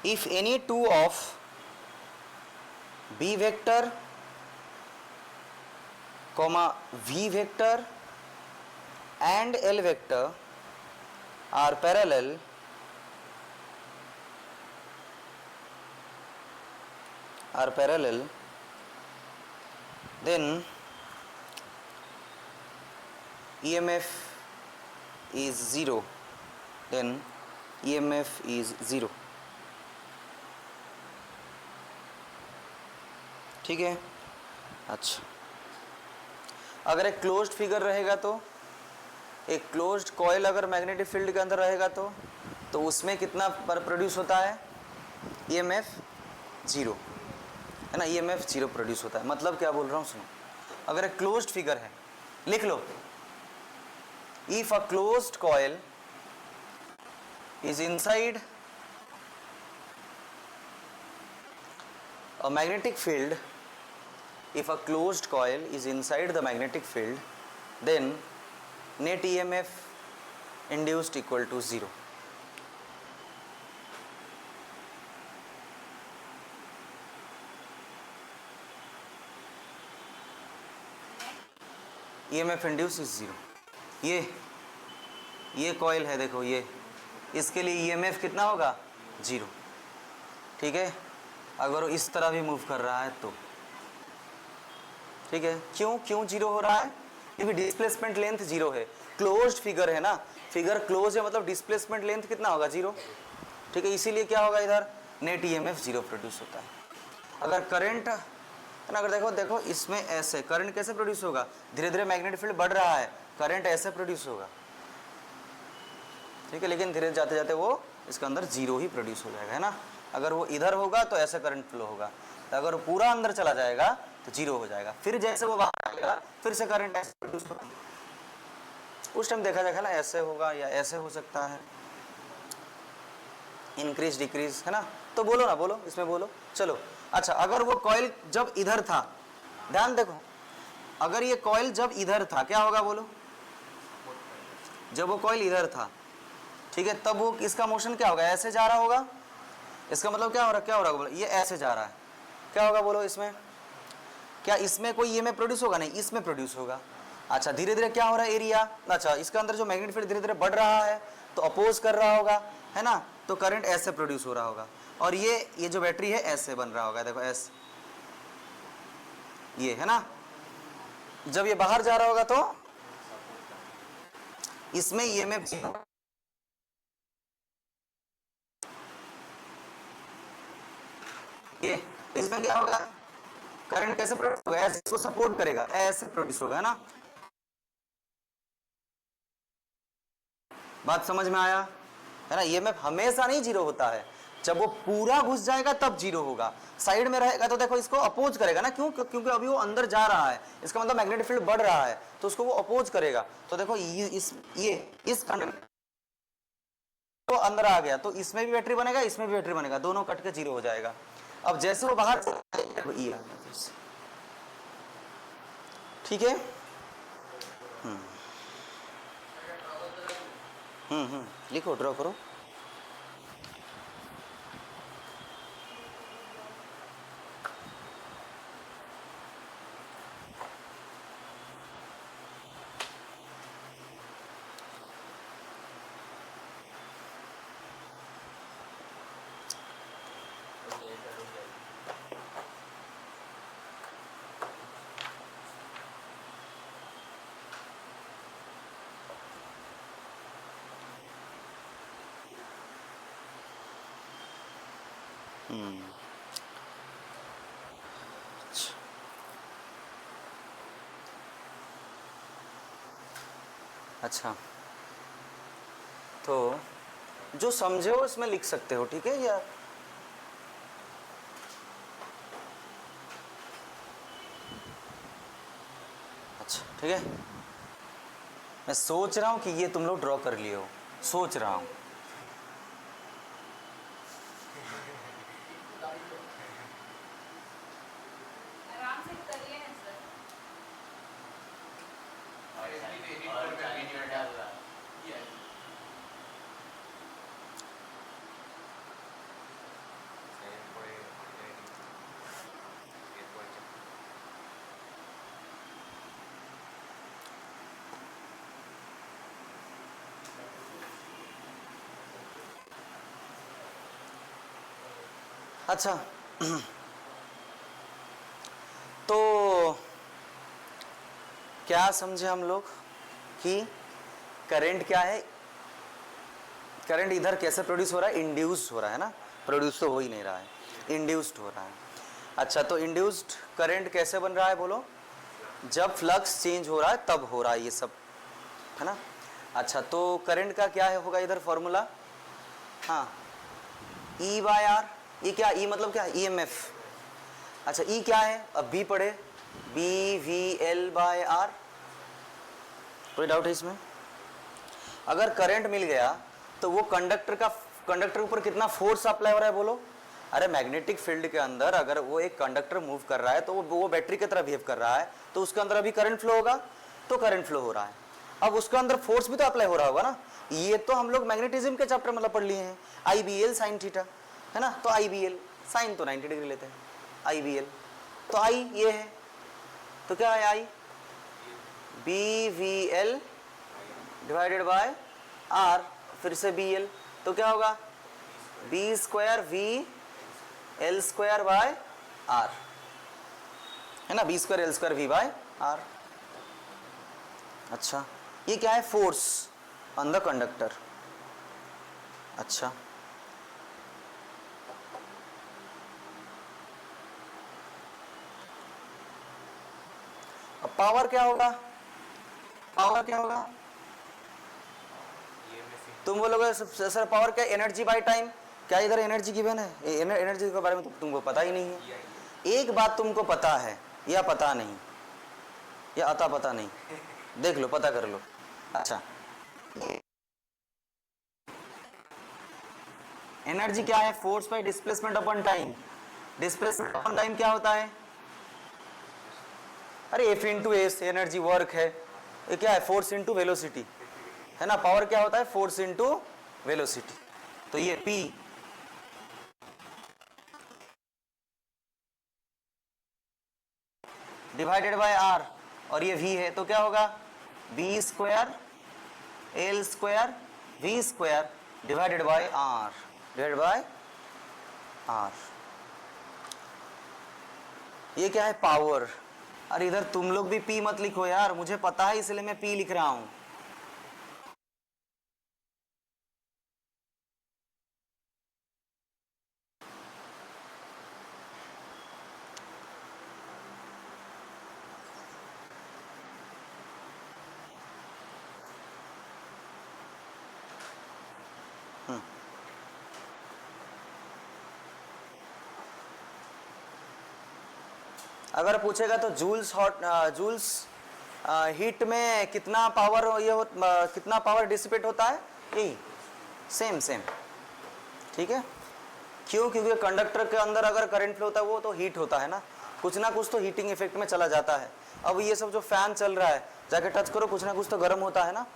if any two of b vector comma v vector and l vector are parallel then EMF is 0, then EMF is 0, ठीक है। अच्छा अगर एक क्लोज्ड फिगर रहेगा तो, एक क्लोज्ड कॉइल अगर मैग्नेटिक फील्ड के अंदर रहेगा तो उसमें कितना प्रोड्यूस होता है EMF 0, है ना, EMF 0 प्रोड्यूस होता है। मतलब क्या बोल रहा हूँ सुनो, अगर एक क्लोज्ड फिगर है, लिख लो, if a closed coil is inside a magnetic field, if a closed coil is inside the magnetic field, then net EMF induced equal to 0. EMF induce is zero. ये कॉइल है देखो, ये इसके लिए EMF कितना होगा, जीरो। ठीक है, अगर वो इस तरह भी मूव कर रहा है तो ठीक है। क्यों जीरो हो रहा है, क्योंकि डिस्प्लेसमेंट लेंथ जीरो है, क्लोज्ड फिगर है ना, फिगर क्लोज है मतलब डिस्प्लेसमेंट लेंथ कितना होगा, जीरो। ठीक है, इसीलिए क्या होगा इधर नेट EMF जीरो प्रोड्यूस होता है। अगर करंट है ना, अगर देखो इसमें ऐसे करंट कैसे प्रोड्यूस होगा, धीरे धीरे मैग्नेटिक फील्ड बढ़ रहा है, करंट ऐसे प्रोड्यूस होगा। ठीक है, लेकिन धीरे जाते जाते वो इसके अंदर जीरो ही प्रोड्यूस हो जाएगा, है ना। अगर वो इधर होगा तो ऐसे करंट फ्लो होगा, तो अगर वो पूरा अंदर चला जाएगा तो जीरो हो जाएगा। फिर जैसे वो बाहर आएगा फिर से करंट ऐसे प्रोड्यूस होगा। उस टाइम देखा जाएगा ना, ऐसे होगा या ऐसे हो सकता है, इंक्रीज डिक्रीज, है ना। तो बोलो ना, बोलो इसमें बोलो, चलो। अच्छा, अगर वो कॉइल जब इधर था, ध्यान देखो, अगर ये कॉइल जब इधर था क्या होगा बोलो, जब वो कॉइल इधर था, ठीक है, तब वो इसका मोशन क्या होगा, ऐसे जा रहा होगा। इसका मतलब क्या हो रहा है बोलो, ये ऐसे जा रहा है, क्या होगा बोलो इसमें, क्या इसमें कोई EMF प्रोड्यूस होगा, नहीं, इसमें प्रोड्यूस होगा। अच्छा, धीरे धीरे क्या हो रहा है एरिया, अच्छा इसका अंदर जो मैग्नेटिक फील्ड धीरे धीरे बढ़ रहा है तो अपोज कर रहा होगा, है ना, तो करंट ऐसे प्रोड्यूस हो रहा होगा। और ये जो बैटरी है ऐसे बन रहा होगा, देखो ऐसे, ये है ना। जब ये बाहर जा रहा होगा तो इसमें EMF, ये इसमें क्या होगा, करंट कैसे प्रोड्यूस होगा, ऐसे इसको सपोर्ट करेगा, ऐसे प्रोड्यूस होगा, है ना। बात समझ में आया, है ना। EMF हमेशा नहीं जीरो होता है, जब वो पूरा घुस जाएगा तब जीरो होगा। साइड में रहेगा तो देखो इसको अपोज करेगा ना, क्योंकि अभी वो अंदर जा रहा है, इसका मतलब मैग्नेटिक फील्ड बढ़ रहा है तो उसको वो अपोज करेगा। तो देखो इस कंडक्टर तो अंदर आ गया तो इसमें भी बैटरी बनेगा, इसमें भी बैटरी बनेगा, दोनों कट के जीरो हो जाएगा। अब जैसे वो बाहर, ठीक है। लिखो, ड्रॉ करो। अच्छा, तो जो समझे हो इसमें लिख सकते हो, ठीक है। या अच्छा, ठीक है, मैं सोच रहा हूं कि ये तुम लोग ड्रॉ कर लिए हो, सोच रहा हूं। अच्छा, तो क्या समझे हम लोग कि करंट क्या है, करंट इधर कैसे प्रोड्यूस हो रहा है, इंड्यूस्ड हो रहा है ना, प्रोड्यूस तो हो ही नहीं रहा है, इंड्यूस्ड हो रहा है। अच्छा, तो इंड्यूस्ड करंट कैसे बन रहा है बोलो, जब फ्लक्स चेंज हो रहा है तब हो रहा है ये सब, है ना। अच्छा, तो करंट का क्या है होगा इधर फॉर्मूला, हाँ, E/R। ई क्या, ई मतलब क्या, EMF। अच्छा, ई क्या है, अब बी पढ़े, BVL/R। कोई डाउट है इसमें। अगर करंट मिल गया तो वो कंडक्टर के ऊपर कितना फोर्स अप्लाई हो रहा है बोलो। अरे मैग्नेटिक फील्ड के अंदर अगर वो एक कंडक्टर मूव कर रहा है तो वो बैटरी की तरह बिहेव कर रहा है, तो उसके अंदर अभी करंट फ्लो होगा, तो करंट फ्लो हो रहा है। अब उसके अंदर फोर्स भी तो अप्लाई हो रहा होगा ना। ये तो हम लोग मैग्नेटिज्म के चैप्टर मतलब पढ़ लिए हैं, IBL sin थीटा, है ना। तो IBL साइन तो 90 डिग्री लेते हैं, IBL तो I ये है, तो क्या है I, b v l divided by r, फिर से बी एल, तो क्या होगा b square v l square by r, है ना, b square L square v by r. अच्छा, ये क्या है, फोर्स ऑन द कंडक्टर। अच्छा, अब पावर क्या होगा, पावर क्या होगा, तुम बोलोगे सर पावर क्या, एनर्जी बाय टाइम, क्या इधर एनर्जी गिवन है, एनर्जी के बारे में तुमको पता ही नहीं है। एक बात तुमको पता है या पता नहीं, या अता पता नहीं, देख लो पता कर लो। अच्छा, एनर्जी क्या है, force by displacement upon time. Displacement upon time क्या होता है, अरे F into S, energy work है, ये क्या है, फोर्स इंटू वेलोसिटी, है ना। पावर क्या होता है, फोर्स इंटू वेलोसिटी, तो ये P डिवाइडेड बाय R, और ये V है, तो क्या होगा b square L square we square divided by R, divided by R। ये क्या है, पावर। अरे इधर तुम लोग भी P मत लिखो यार, मुझे पता है इसलिए मैं P लिख रहा हूं। अगर पूछेगा तो जूल्स हॉट, जूल्स हीट में कितना पावर ये कितना पावर डिसिपेट होता है, यही सेम सेम, ठीक है। क्यों, क्योंकि कंडक्टर के अंदर अगर करंट फ्लो होता है वो तो हीट होता है ना कुछ तो हीटिंग इफेक्ट में चला जाता है। अब ये सब जो फैन चल रहा है जाके टच करो, कुछ ना कुछ तो गर्म होता है ना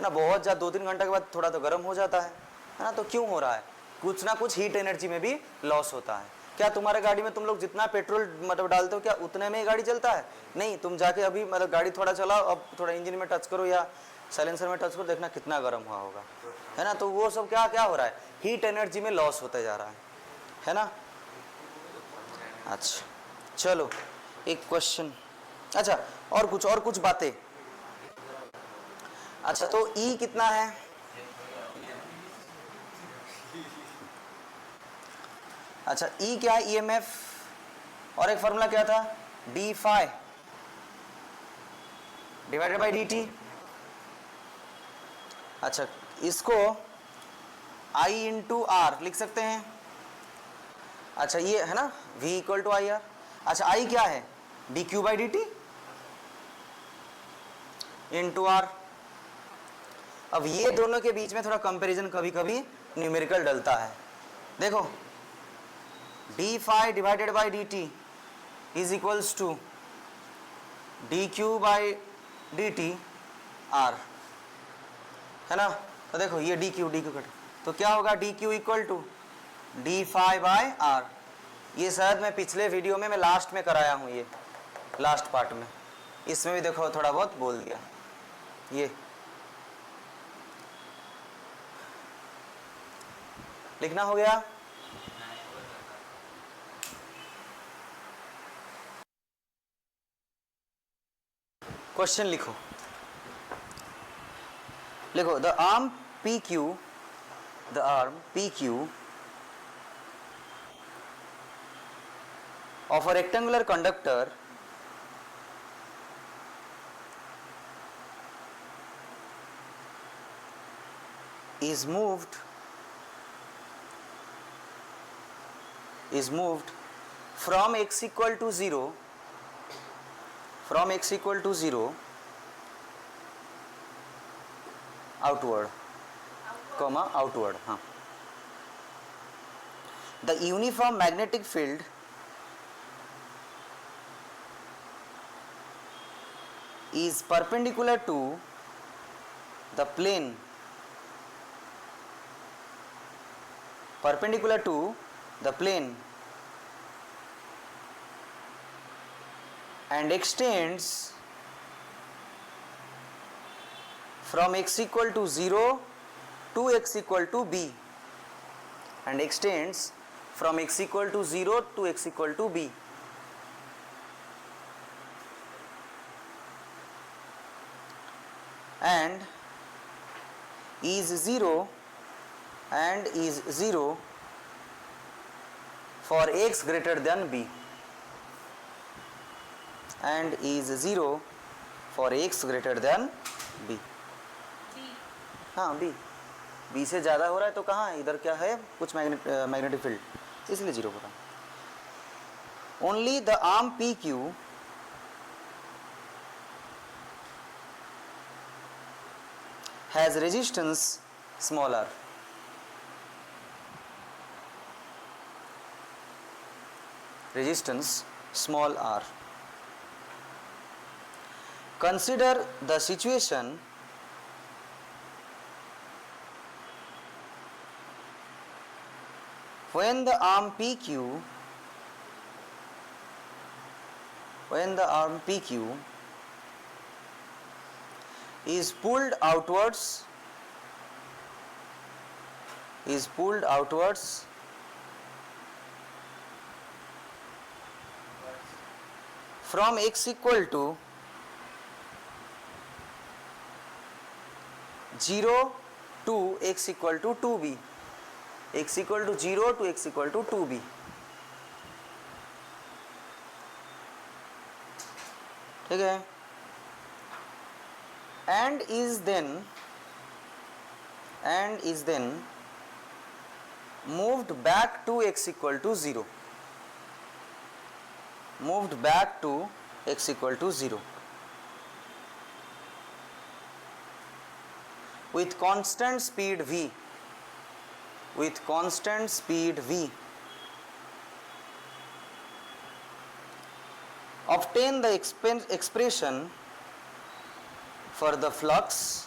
बहुत ज़्यादा 2-3 घंटे के बाद थोड़ा तो गर्म हो जाता है ना। तो क्यों हो रहा है, कुछ ना कुछ हीट एनर्जी में भी लॉस होता है। क्या तुम्हारे गाड़ी में तुम लोग जितना पेट्रोल मतलब डालते हो क्या उतने में ही गाड़ी चलता है, नहीं। तुम जाके अभी मतलब गाड़ी थोड़ा चलाओ, अब थोड़ा इंजन में टच करो या साइलेंसर में टच करो, देखना कितना गर्म हुआ होगा, है ना। तो वो सब क्या क्या हो रहा है, हीट एनर्जी में लॉस होते जा रहा है ना। अच्छा चलो एक क्वेश्चन, अच्छा और कुछ बातें। अच्छा तो E कितना है, अच्छा E क्या है, EMF, और एक फॉर्मूला क्या था, d phi divided by d t. अच्छा इसको I इंटू आर लिख सकते हैं। अच्छा ये है ना V equal to i r. अच्छा I क्या है, d q by d t into r. अब ये दोनों के बीच में थोड़ा कंपैरिजन कभी कभी न्यूमेरिकल डलता है। देखो d phi divided by d t is equals to d q by d t r, है ना। तो देखो ये डी क्यू कट, तो क्या होगा d q equal to d phi by are. ये शायद मैं पिछले वीडियो में मैं लास्ट में कराया हूँ, ये लास्ट पार्ट में, इसमें भी देखो थोड़ा बहुत बोल दिया। ये लिखना हो गया, क्वेश्चन लिखो, लिखो the arm P Q, the arm P Q of a rectangular conductor is moved from x equal to 0 outward comma outward, हाँ। The uniform magnetic field is perpendicular to the plane and extends from x equal to 0 to x equal to b and extends from x equal to 0 to x equal to b. And is 0 and is 0 for x greater than b and is 0 for x greater than b. हाँ b से ज़्यादा हो रहा है तो कहाँ है, इधर क्या है, कुछ मैग्नेटिक फील्ड, इसलिए 0 हो रहा है. Only the arm P Q has resistance small r. Resistance small r. Consider the situation when the arm PQ is pulled outwards from x equal to 0 to x equal to 2b, x equal to 0 to x equal to 2b. ठीक है. and is then moved back to x equal to 0, with constant speed v, obtain the expression for the flux,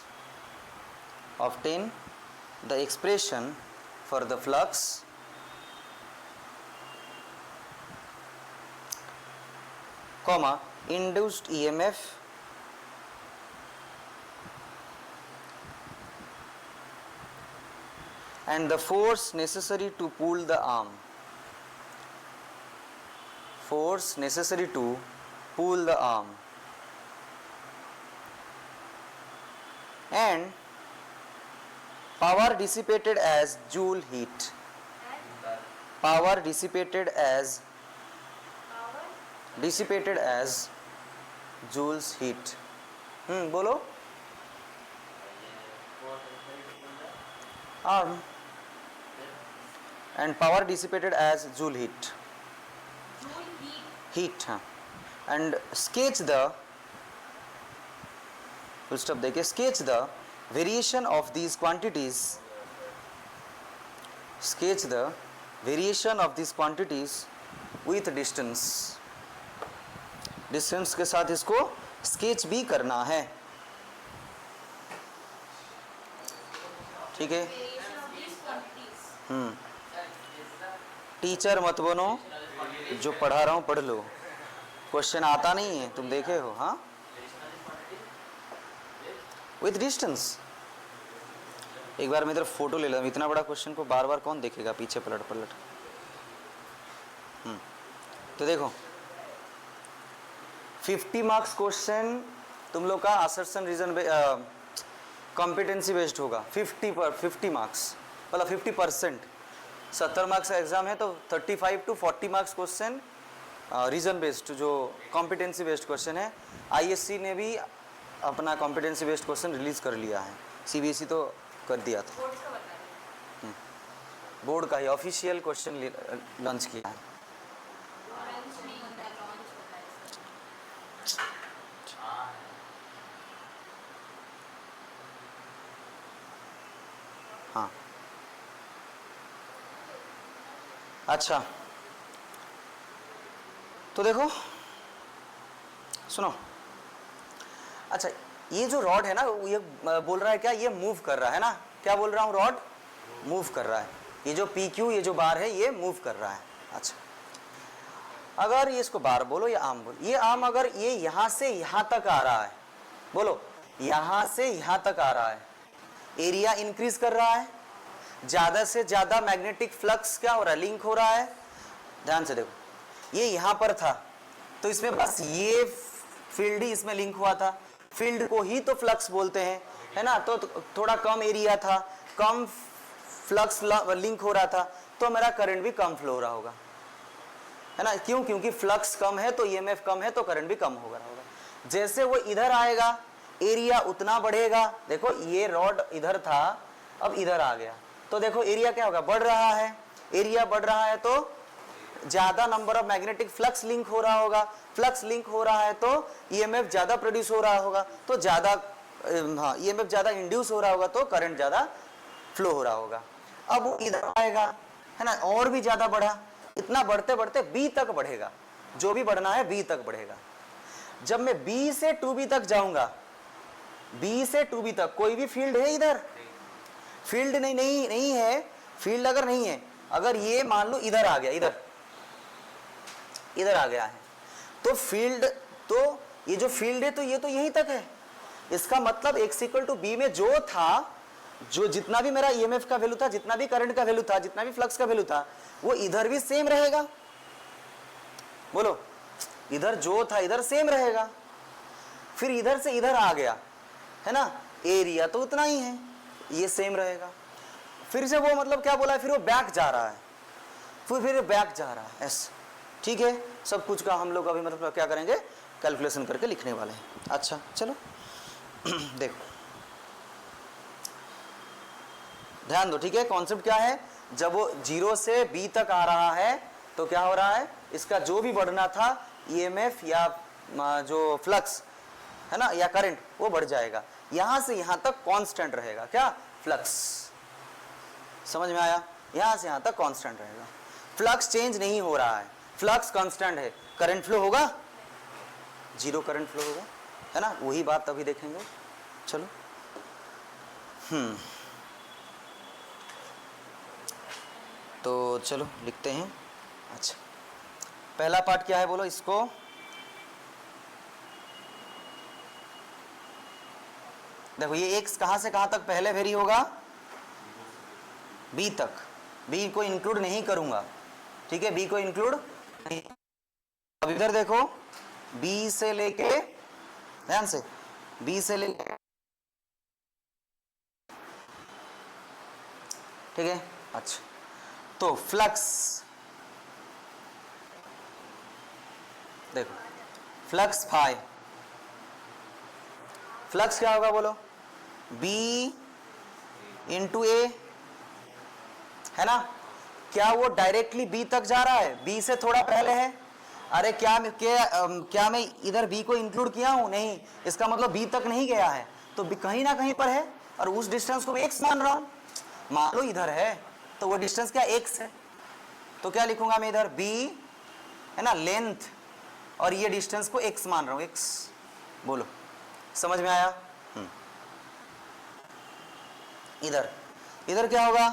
comma, induced EMF and the force necessary to pull the arm. And power dissipated as joule heat. Joule's heat. बोलो. Arm. And power dissipated as joule heat. हाँ. And sketch the variation of these quantities. With distance. Distance के साथ इसको स्केच भी करना है. ठीक है. टीचर मत बनो, जो पढ़ा रहा हूं पढ़ लो. क्वेश्चन आता नहीं है, तुम देखे हो. हाँ, विथ डिस्टेंस. एक बार मैं इधर फोटो ले लो. इतना बड़ा क्वेश्चन को बार बार कौन देखेगा, पीछे पलट. तो देखो 50 मार्क्स क्वेश्चन तुम लोग का असर्शन रीजन कॉम्पिटेंसी बेस्ड होगा. 50 मार्क्स मतलब 50%. 70 मार्क्स का एग्जाम है तो 35 to 40 marks question reason based, जो कॉम्पिटेंसी बेस्ड क्वेश्चन है. ISC ने भी अपना कॉम्पिटेंसी बेस्ड क्वेश्चन रिलीज कर लिया है. CBSE तो कर दिया था. बोर्ड का ही ऑफिशियल क्वेश्चन लॉन्च किया है. हाँ, अच्छा तो देखो सुनो. अच्छा, ये जो रॉड है ना, ये बोल रहा है क्या, ये मूव कर रहा है ना. क्या बोल रहा हूँ, रॉड मूव कर रहा है. ये जो PQ, ये जो बार है, ये मूव कर रहा है. अच्छा, अगर ये इसको बार बोलो या आर्म बोलो, ये आर्म अगर ये यहाँ से यहाँ तक आ रहा है, बोलो यहां से यहां तक आ रहा है, एरिया इंक्रीज कर रहा है, ज्यादा से ज्यादा मैग्नेटिक फ्लक्स क्या हो रहा है, लिंक हो रहा है। ध्यान से देखो, ये यहां पर था तो इसमें बस ये फील्ड ही इसमें लिंक हुआ था, फील्ड को ही तो फ्लक्स बोलते हैं, है ना। तो थोड़ा कम एरिया था, कम फ्लक्स लिंक हो रहा था, तो मेरा करंट भी कम फ्लो हो रहा होगा, है ना। क्यों? क्योंकि फ्लक्स कम है तो ईएमएफ कम है तो करंट भी कम हो रहा होगा। जैसे वो इधर आएगा एरिया उतना बढ़ेगा। देखो ये रॉड इधर था, अब इधर आ गया तो देखो एरिया क्या होगा, बढ़ रहा है। एरिया बढ़ रहा है तो ज्यादा number of magnetic flux link हो रहा होगा, फ्लक्स लिंक हो रहा है तो ईएमएफ ज्यादा प्रोड्यूस हो रहा होगा, तो ज्यादा ईएमएफ ज्यादा इंड्यूस हो रहा होगा तो करंट ज्यादा फ्लो हो रहा होगा। अब वो इधर आएगा, है ना, और भी ज्यादा बढ़ा, इतना बढ़ते बढ़ते बी तक बढ़ेगा, जो भी बढ़ना है बी तक बढ़ेगा। जब मैं बी से टू बी तक जाऊंगा, बी से टू बी तक कोई भी फील्ड है इधर, फील्ड नहीं है। फील्ड अगर नहीं है, अगर ये मान लो इधर आ गया, इधर आ गया है तो फील्ड, तो ये जो फील्ड है तो ये तो यहीं तक है। इसका मतलब x इक्वल टू बी में जो था, जो जितना भी मेरा ईएमएफ का वैल्यू था, जितना भी करंट का वैल्यू था, जितना भी फ्लक्स का वैल्यू था, वो इधर भी सेम रहेगा। बोलो, इधर जो था इधर सेम रहेगा। फिर इधर से इधर आ गया, है ना, एरिया तो उतना ही है, ये सेम रहेगा। फिर से वो मतलब क्या बोला है, फिर वो बैक जा रहा है, फिर बैक जा रहा है, ऐसे। ठीक है, सब कुछ का हम लोग अभी मतलब क्या करेंगे, कैलकुलेशन करके लिखने वाले हैं। अच्छा चलो देखो ध्यान दो, ठीक है। कॉन्सेप्ट क्या है, जब वो 0 से b तक आ रहा है तो क्या हो रहा है, इसका जो भी बढ़ना था ईएमएफ या जो फ्लक्स है ना या करंट, वो बढ़ जाएगा। यहां से यहां तक कांस्टेंट रहेगा, क्या, फ्लक्स। समझ में आया? यहां से यहां तक कांस्टेंट रहेगा, फ्लक्स चेंज नहीं हो रहा है, फ्लक्स कांस्टेंट है। करंट फ्लो होगा, 0 करंट फ्लो होगा, है ना। वही बात अभी देखेंगे। चलो तो चलो लिखते हैं। अच्छा, पहला पार्ट क्या है बोलो इसको, देखो ये x कहां से कहां तक पहले वेरी होगा, b तक। b को इंक्लूड नहीं करूंगा, ठीक है, b को इंक्लूड नहीं। अब इधर देखो, b से लेके, ध्यान से, b से लेके, ठीक है। अच्छा, तो फ्लक्स देखो, फ्लक्स फाई, फ्लक्स क्या होगा बोलो, B इंटू ए, है ना। क्या वो डायरेक्टली B तक जा रहा है, B से थोड़ा पहले है? अरे क्या मैं इधर B को इंक्लूड किया हूं? नहीं, इसका मतलब B तक नहीं गया है, तो B कहीं ना कहीं पर है, और उस डिस्टेंस को मैं x मान रहा हूं। मान लो इधर है तो वो डिस्टेंस क्या, x है, तो क्या लिखूंगा मैं इधर, B है ना, लेंथ, और ये डिस्टेंस को x मान रहा हूं, x। बोलो समझ में आया? इधर इधर क्या होगा,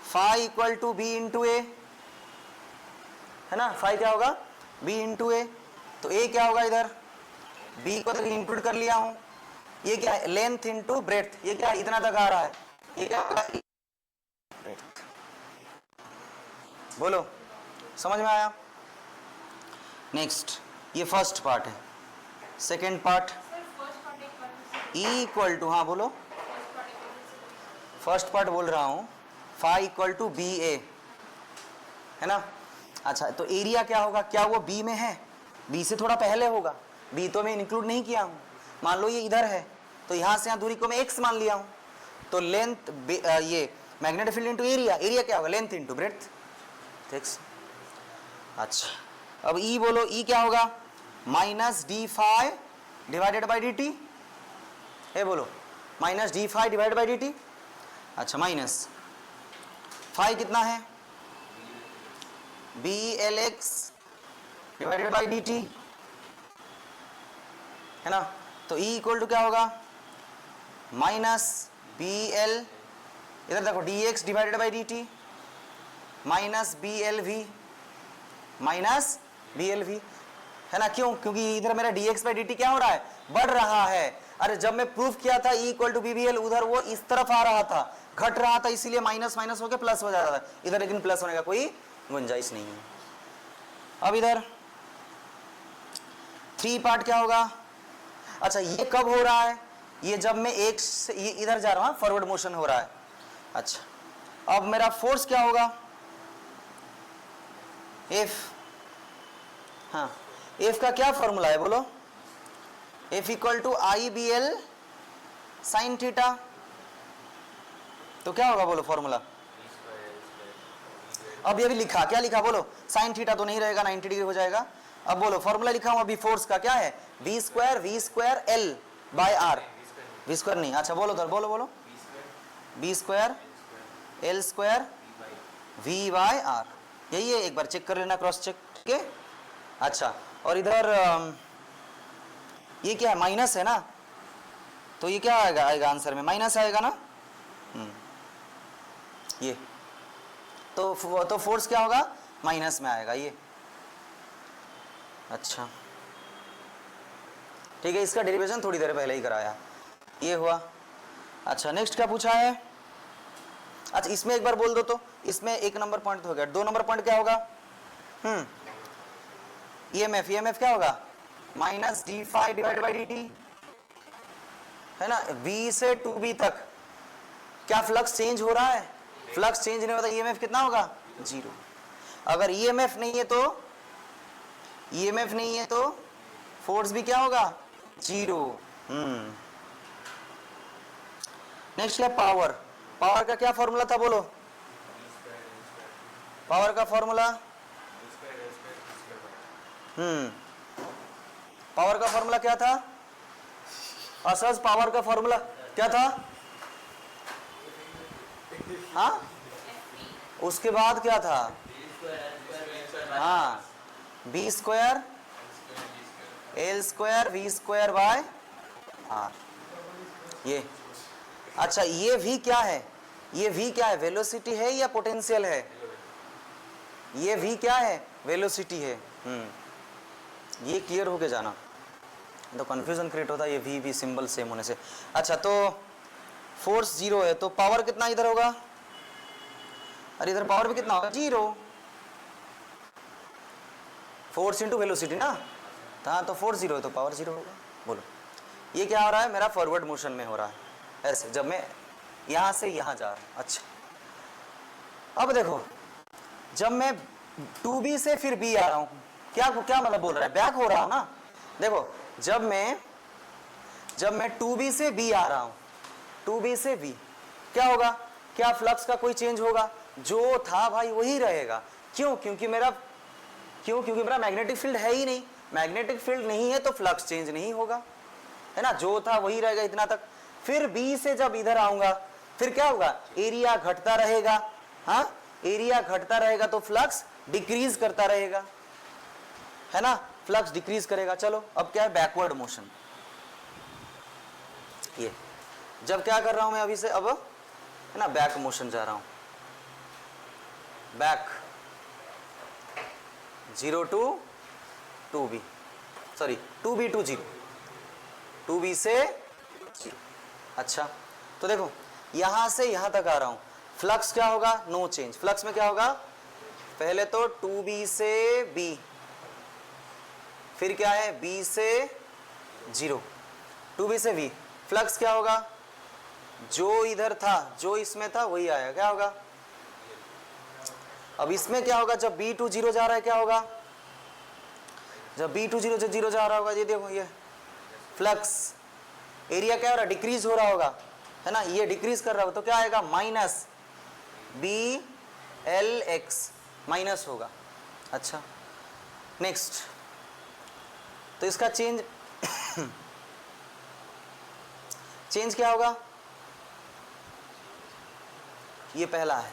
phi equal to B into A, है ना। फाई क्या होगा, b इंटू ए, तो a क्या होगा इधर, b को तो इंक्लूड कर लिया हूं, ये क्या है, लेंथ इंटू ब्रेड्थ, ये क्या इतना तक आ रहा है, ये क्या होगा, बोलो समझ में आया? नेक्स्ट, ये फर्स्ट पार्ट है। Second part, E equal to, हाँ बोलो, फर्स्ट पार्ट बोल रहा हूं, phi equal to b a, है ना। अच्छा, तो एरिया क्या होगा, क्या वो B में है, B से थोड़ा पहले होगा, B तो मैं इंक्लूड नहीं किया हूं। मान लो ये इधर है तो यहां से यहां दूरी को मैं x मान लिया हूं, तो लेंथ ये magnetic field into area, area क्या होगा, लेंथ इंटू ब्रेड्थ, ठीक। अच्छा, अब E बोलो, E क्या होगा, minus d phi divided by d t, है बोलो, minus d phi divided by d t. अच्छा, माइनस फाई कितना है, b l x divided by d t, है ना। तो E इक्वल टू क्या होगा, माइनस बी एल, इधर देखो, d x divided by d t, minus b l v, minus b l v, है ना। क्यों, क्योंकि इधर मेरा d x by d t क्या हो रहा है, बढ़ रहा है। अरे जब मैं प्रूफ किया था E इक्वल टू BBL, उधर वो इस तरफ आ रहा था, घट रहा था, इसीलिए माइनस माइनस होकर प्लस हो जा रहा था इधर, लेकिन प्लस होने का कोई गुंजाइश नहीं है। अब इधर 3 पार्ट क्या होगा? अच्छा ये कब हो रहा है? ये जब मैं एक से ये इधर जा रहा हूं, फॉरवर्ड मोशन हो रहा है। अच्छा अब मेरा फोर्स क्या होगा? F, हाँ F का क्या फॉर्मूला है बोलो? F equal to IBL sine theta. तो क्या होगा बोलो फॉर्मूला? अब ये भी लिखा, क्या लिखा बोलो? साइन थीटा तो नहीं रहेगा, 90 डिग्री हो जाएगा। अब बोलो फॉर्मूला लिखा हूं अभी फोर्स का, क्या है? V square L by R। V square नहीं, अच्छा बोलो तो बोलो बोलो, V square L square V by R, यही है। एक बार चेक कर लेना, क्रॉस चेक के। अच्छा और इधर ये क्या है? माइनस है ना, तो ये क्या आएगा आंसर में? माइनस आएगा ना। ये तो फोर्स क्या होगा? माइनस में आएगा ये। अच्छा ठीक है, इसका डेरिवेशन थोड़ी देर पहले ही कराया, ये हुआ। अच्छा नेक्स्ट क्या पूछा है? अच्छा इसमें एक बार बोल दो तो, इसमें 1 नंबर पॉइंट हो गया। 2 नंबर पॉइंट क्या होगा? EMF क्या होगा? Minus d phi divide by d t, है ना। V से 2B तक क्या फ्लक्स चेंज हो रहा है? फ्लक्स चेंज नहीं होता, EMF कितना होगा? 0। अगर EMF नहीं है तो फोर्स भी क्या होगा? 0। नेक्स्ट क्या? पावर। पावर का क्या फॉर्मूला था बोलो? पावर का फॉर्मूला पावर का फॉर्मूला क्या था? असहज पावर का फॉर्मूला क्या था? हाँ उसके बाद क्या था? हाँ B square L square V square by R, ये। अच्छा ये V क्या है? ये V क्या है? वेलोसिटी है या पोटेंशियल है? ये V क्या है? वेलोसिटी है। ये क्लियर होके जाना, तो कंफ्यूजन क्रिएट होता है ये V सिंबल सेम होने से। अच्छा तो फोर्स 0 है, तो पावर कितना इधर होगा? अरे इधर पावर भी कितना होगा? 0। फोर्स इंटू वेलोसिटी ना, हाँ तो फोर्स 0 है तो पावर 0 होगा। बोलो ये क्या हो रहा है? मेरा फॉरवर्ड मोशन में हो रहा है ऐसे, जब मैं यहां से यहां जा रहा हूं। अच्छा अब देखो, जब मैं 2B से फिर B आ रहा हूं, क्या मतलब बोल रहा है? बैक हो रहा हूं ना। देखो जब मैं 2B से B आ रहा हूं, 2B से B क्या होगा? क्या फ्लक्स का कोई चेंज होगा? जो था भाई वही रहेगा। क्यों? क्योंकि मेरा मैग्नेटिक फील्ड है ही नहीं। मैग्नेटिक फील्ड नहीं है तो फ्लक्स चेंज नहीं होगा, है ना। जो था वही रहेगा इतना तक। फिर B से जब इधर आऊंगा फिर क्या होगा? एरिया घटता रहेगा। हाँ एरिया घटता रहेगा तो फ्लक्स डिक्रीज करता रहेगा, है ना। फ्लक्स डिक्रीज करेगा। चलो अब क्या है? Backward motion. ये जब क्या कर रहा हूं मैं अभी से, अब है ना बैक मोशन जा रहा हूं। Back 0 to 2B, sorry 2B to 0, 2B से 0। अच्छा तो देखो यहां से यहां तक आ रहा हूं, फ्लक्स क्या होगा? No change. फ्लक्स में क्या होगा? पहले तो 2B से B, फिर क्या है? B से 0, 2B से V। फ्लक्स क्या होगा? जो इधर था, जो इसमें था वही आया। क्या होगा? अब इसमें क्या होगा? जब B to 0 जा रहा है क्या होगा? जब B to 0 जा रहा होगा, ये देखो ये फ्लक्स एरिया क्या हो रहा है? डिक्रीज हो रहा होगा, है ना। ये डिक्रीज कर रहा होगा तो क्या आएगा? माइनस BLX माइनस होगा। अच्छा नेक्स्ट, तो इसका चेंज चेंज क्या होगा? ये पहला है।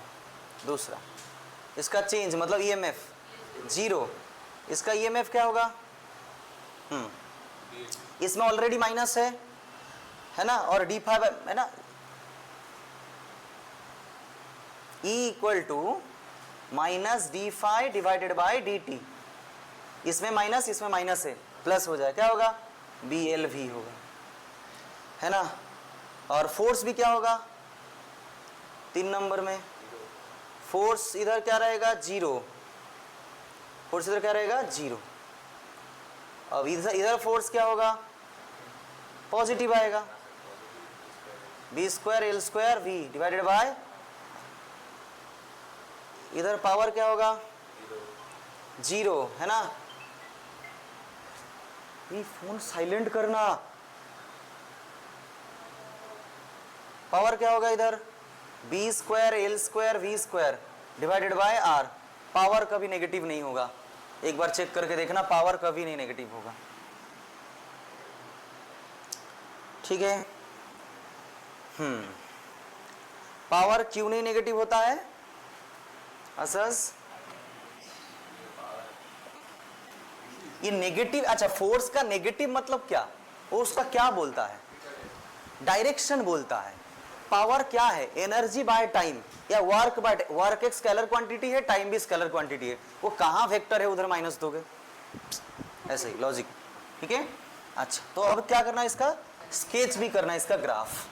दूसरा इसका चेंज मतलब EMF 0, इसका EMF क्या होगा? इसमें ऑलरेडी माइनस है ना, और डी फाई है ना, E equal to minus d phi divided by d t. इसमें माइनस है, प्लस हो जाए क्या होगा? BLV होगा। है ना। और फोर्स भी क्या होगा 3 नंबर में, फोर्स इधर क्या रहेगा 0, फोर्स इधर क्या रहेगा 0। अब इधर फोर्स क्या होगा पॉजिटिव आएगा, b square L square v divided by, इधर पावर क्या होगा 0, है ना। ये फोन साइलेंट करना, पावर क्या होगा इधर b square L square we square divided by r. Power कभी नेगेटिव नहीं होगा, एक बार चेक करके देखना, पावर कभी नहीं नेगेटिव होगा, ठीक है। पावर क्यों नहीं नेगेटिव होता है असस, ये नेगेटिव, अच्छा फोर्स का नेगेटिव मतलब क्या, वो उसका क्या बोलता है डायरेक्शन बोलता है। पावर क्या है एनर्जी बाय टाइम या वर्क बाय, वर्क एक स्केलर क्वांटिटी है, टाइम भी स्केलर क्वांटिटी है, वो कहां वेक्टर है उधर माइनस दोगे, ऐसे ही लॉजिक, ठीक है। अच्छा तो अब क्या करना है, इसका स्केच भी करना है, इसका ग्राफ।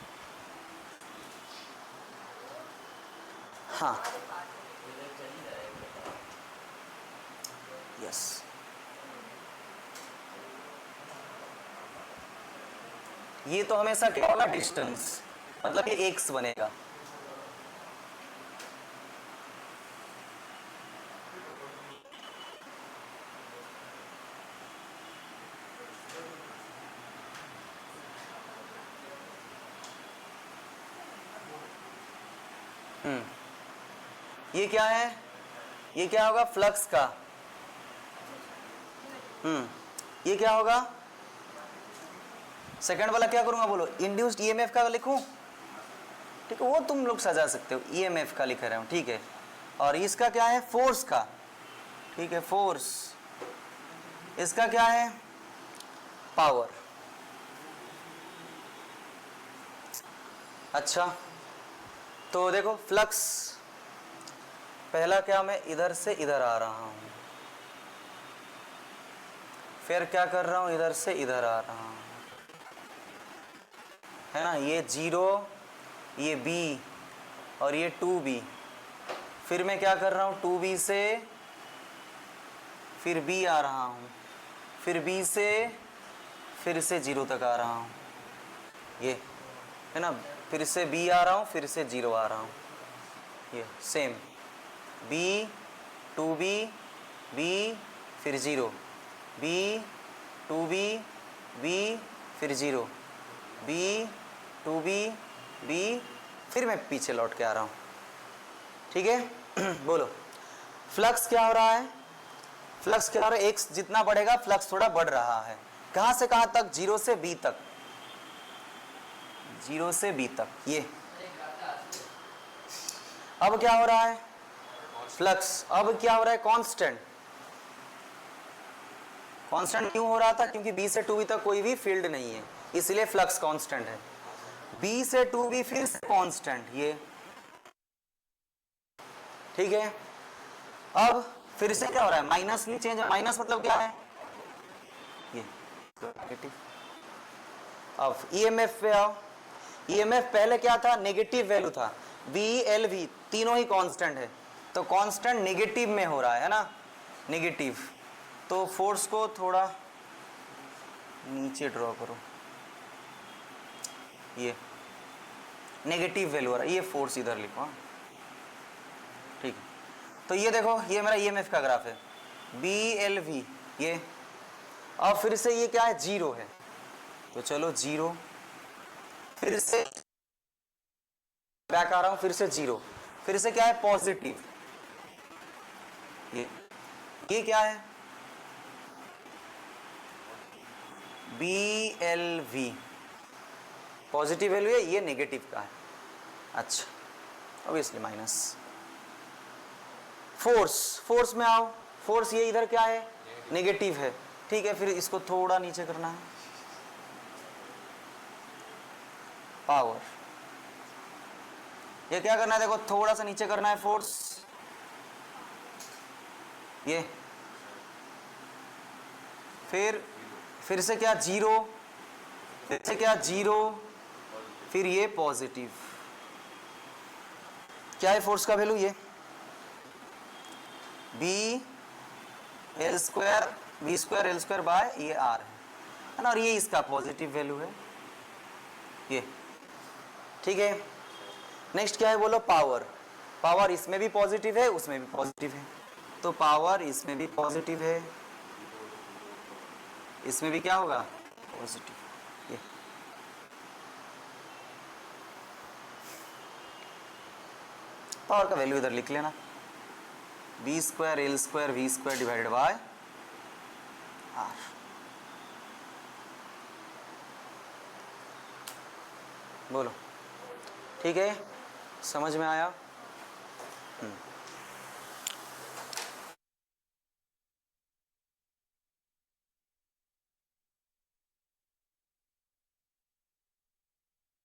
हाँ यस, ये तो हमेशा क्या होगा डिस्टेंस, मतलब ये एक्स बनेगा, ये क्या है, ये क्या होगा फ्लक्स का, ये क्या होगा, सेकंड वाला क्या करूंगा बोलो, इंड्यूस्ड ईएमएफ का लिखूं, ठीक है, वो तुम लोग सजा सकते हो, ईएमएफ का लिख रहे हो, ठीक है। और इसका क्या है फोर्स का, ठीक है फोर्स, इसका क्या है पावर। अच्छा तो देखो फ्लक्स, पहला क्या, मैं इधर से इधर आ रहा हूं, फिर क्या कर रहा हूं इधर से इधर आ रहा हूं, है ना, ये 0, ये B और ये 2B, फिर मैं क्या कर रहा हूं 2B से फिर B आ रहा हूं, फिर B से फिर से 0 तक आ रहा हूं, ये है ना, फिर से B आ रहा हूं, फिर से 0 आ रहा हूं, ये सेम B 2B B फिर 0 B 2B B फिर 0 B 2B B, फिर मैं पीछे लौट के आ रहा हूं, ठीक है। बोलो फ्लक्स क्या हो रहा है, फ्लक्स क्या हो रहा है, एक्स जितना बढ़ेगा फ्लक्स थोड़ा बढ़ रहा है, कहां से कहां तक 0 से B तक, 0 से B तक, ये अब क्या हो रहा है फ्लक्स, अब क्या हो रहा है कांस्टेंट, कांस्टेंट क्यों हो रहा था, क्योंकि B से 2B तक कोई भी फील्ड नहीं है, इसलिए फ्लक्स कांस्टेंट है। B से 2B फिर से कांस्टेंट, ये ठीक है। अब फिर से क्या हो रहा है माइनस नहीं चेंज, माइनस मतलब क्या है ये नेगेटिव। अब ईएमएफ पे आओ, ईएमएफ पहले क्या था नेगेटिव वैल्यू था, बी एल वी तीनों ही कांस्टेंट है, तो कांस्टेंट नेगेटिव में हो रहा है ना, नेगेटिव, तो फोर्स को थोड़ा नीचे ड्रॉ करो, ये नेगेटिव वैल्यू आ रहा है, ये फोर्स इधर लिखो, ठीक है। तो ये देखो ये मेरा ईएमएफ का ग्राफ है, बी एल वी ये, और फिर से ये क्या है 0 है, तो चलो 0, फिर से बैक आ रहा हूं, फिर से 0, फिर से क्या है पॉजिटिव, ये क्या है b l v, positive value है, ये नेगेटिव का है, अच्छा ऑब्वियसली माइनस। फोर्स, फोर्स में आओ, फोर्स ये इधर क्या है नेगेटिव है, ठीक है, फिर इसको थोड़ा नीचे करना है, पावर, ये क्या करना है देखो थोड़ा सा नीचे करना है फोर्स, ये फिर से क्या 0, फिर से क्या 0 फिर ये पॉजिटिव, क्या है फोर्स का वैल्यू, ये B L square B square L square by ये आर है ना, और ये इसका पॉजिटिव वैल्यू है ये, ठीक है। नेक्स्ट क्या है बोलो, पावर। पावर इसमें भी पॉजिटिव है उसमें भी पॉजिटिव है, तो पावर इसमें भी पॉजिटिव है इसमें भी क्या होगा पॉजिटिव, ये पावर का वैल्यू इधर लिख लेना, B square L square we square divided by R. बोलो ठीक है, समझ में आया।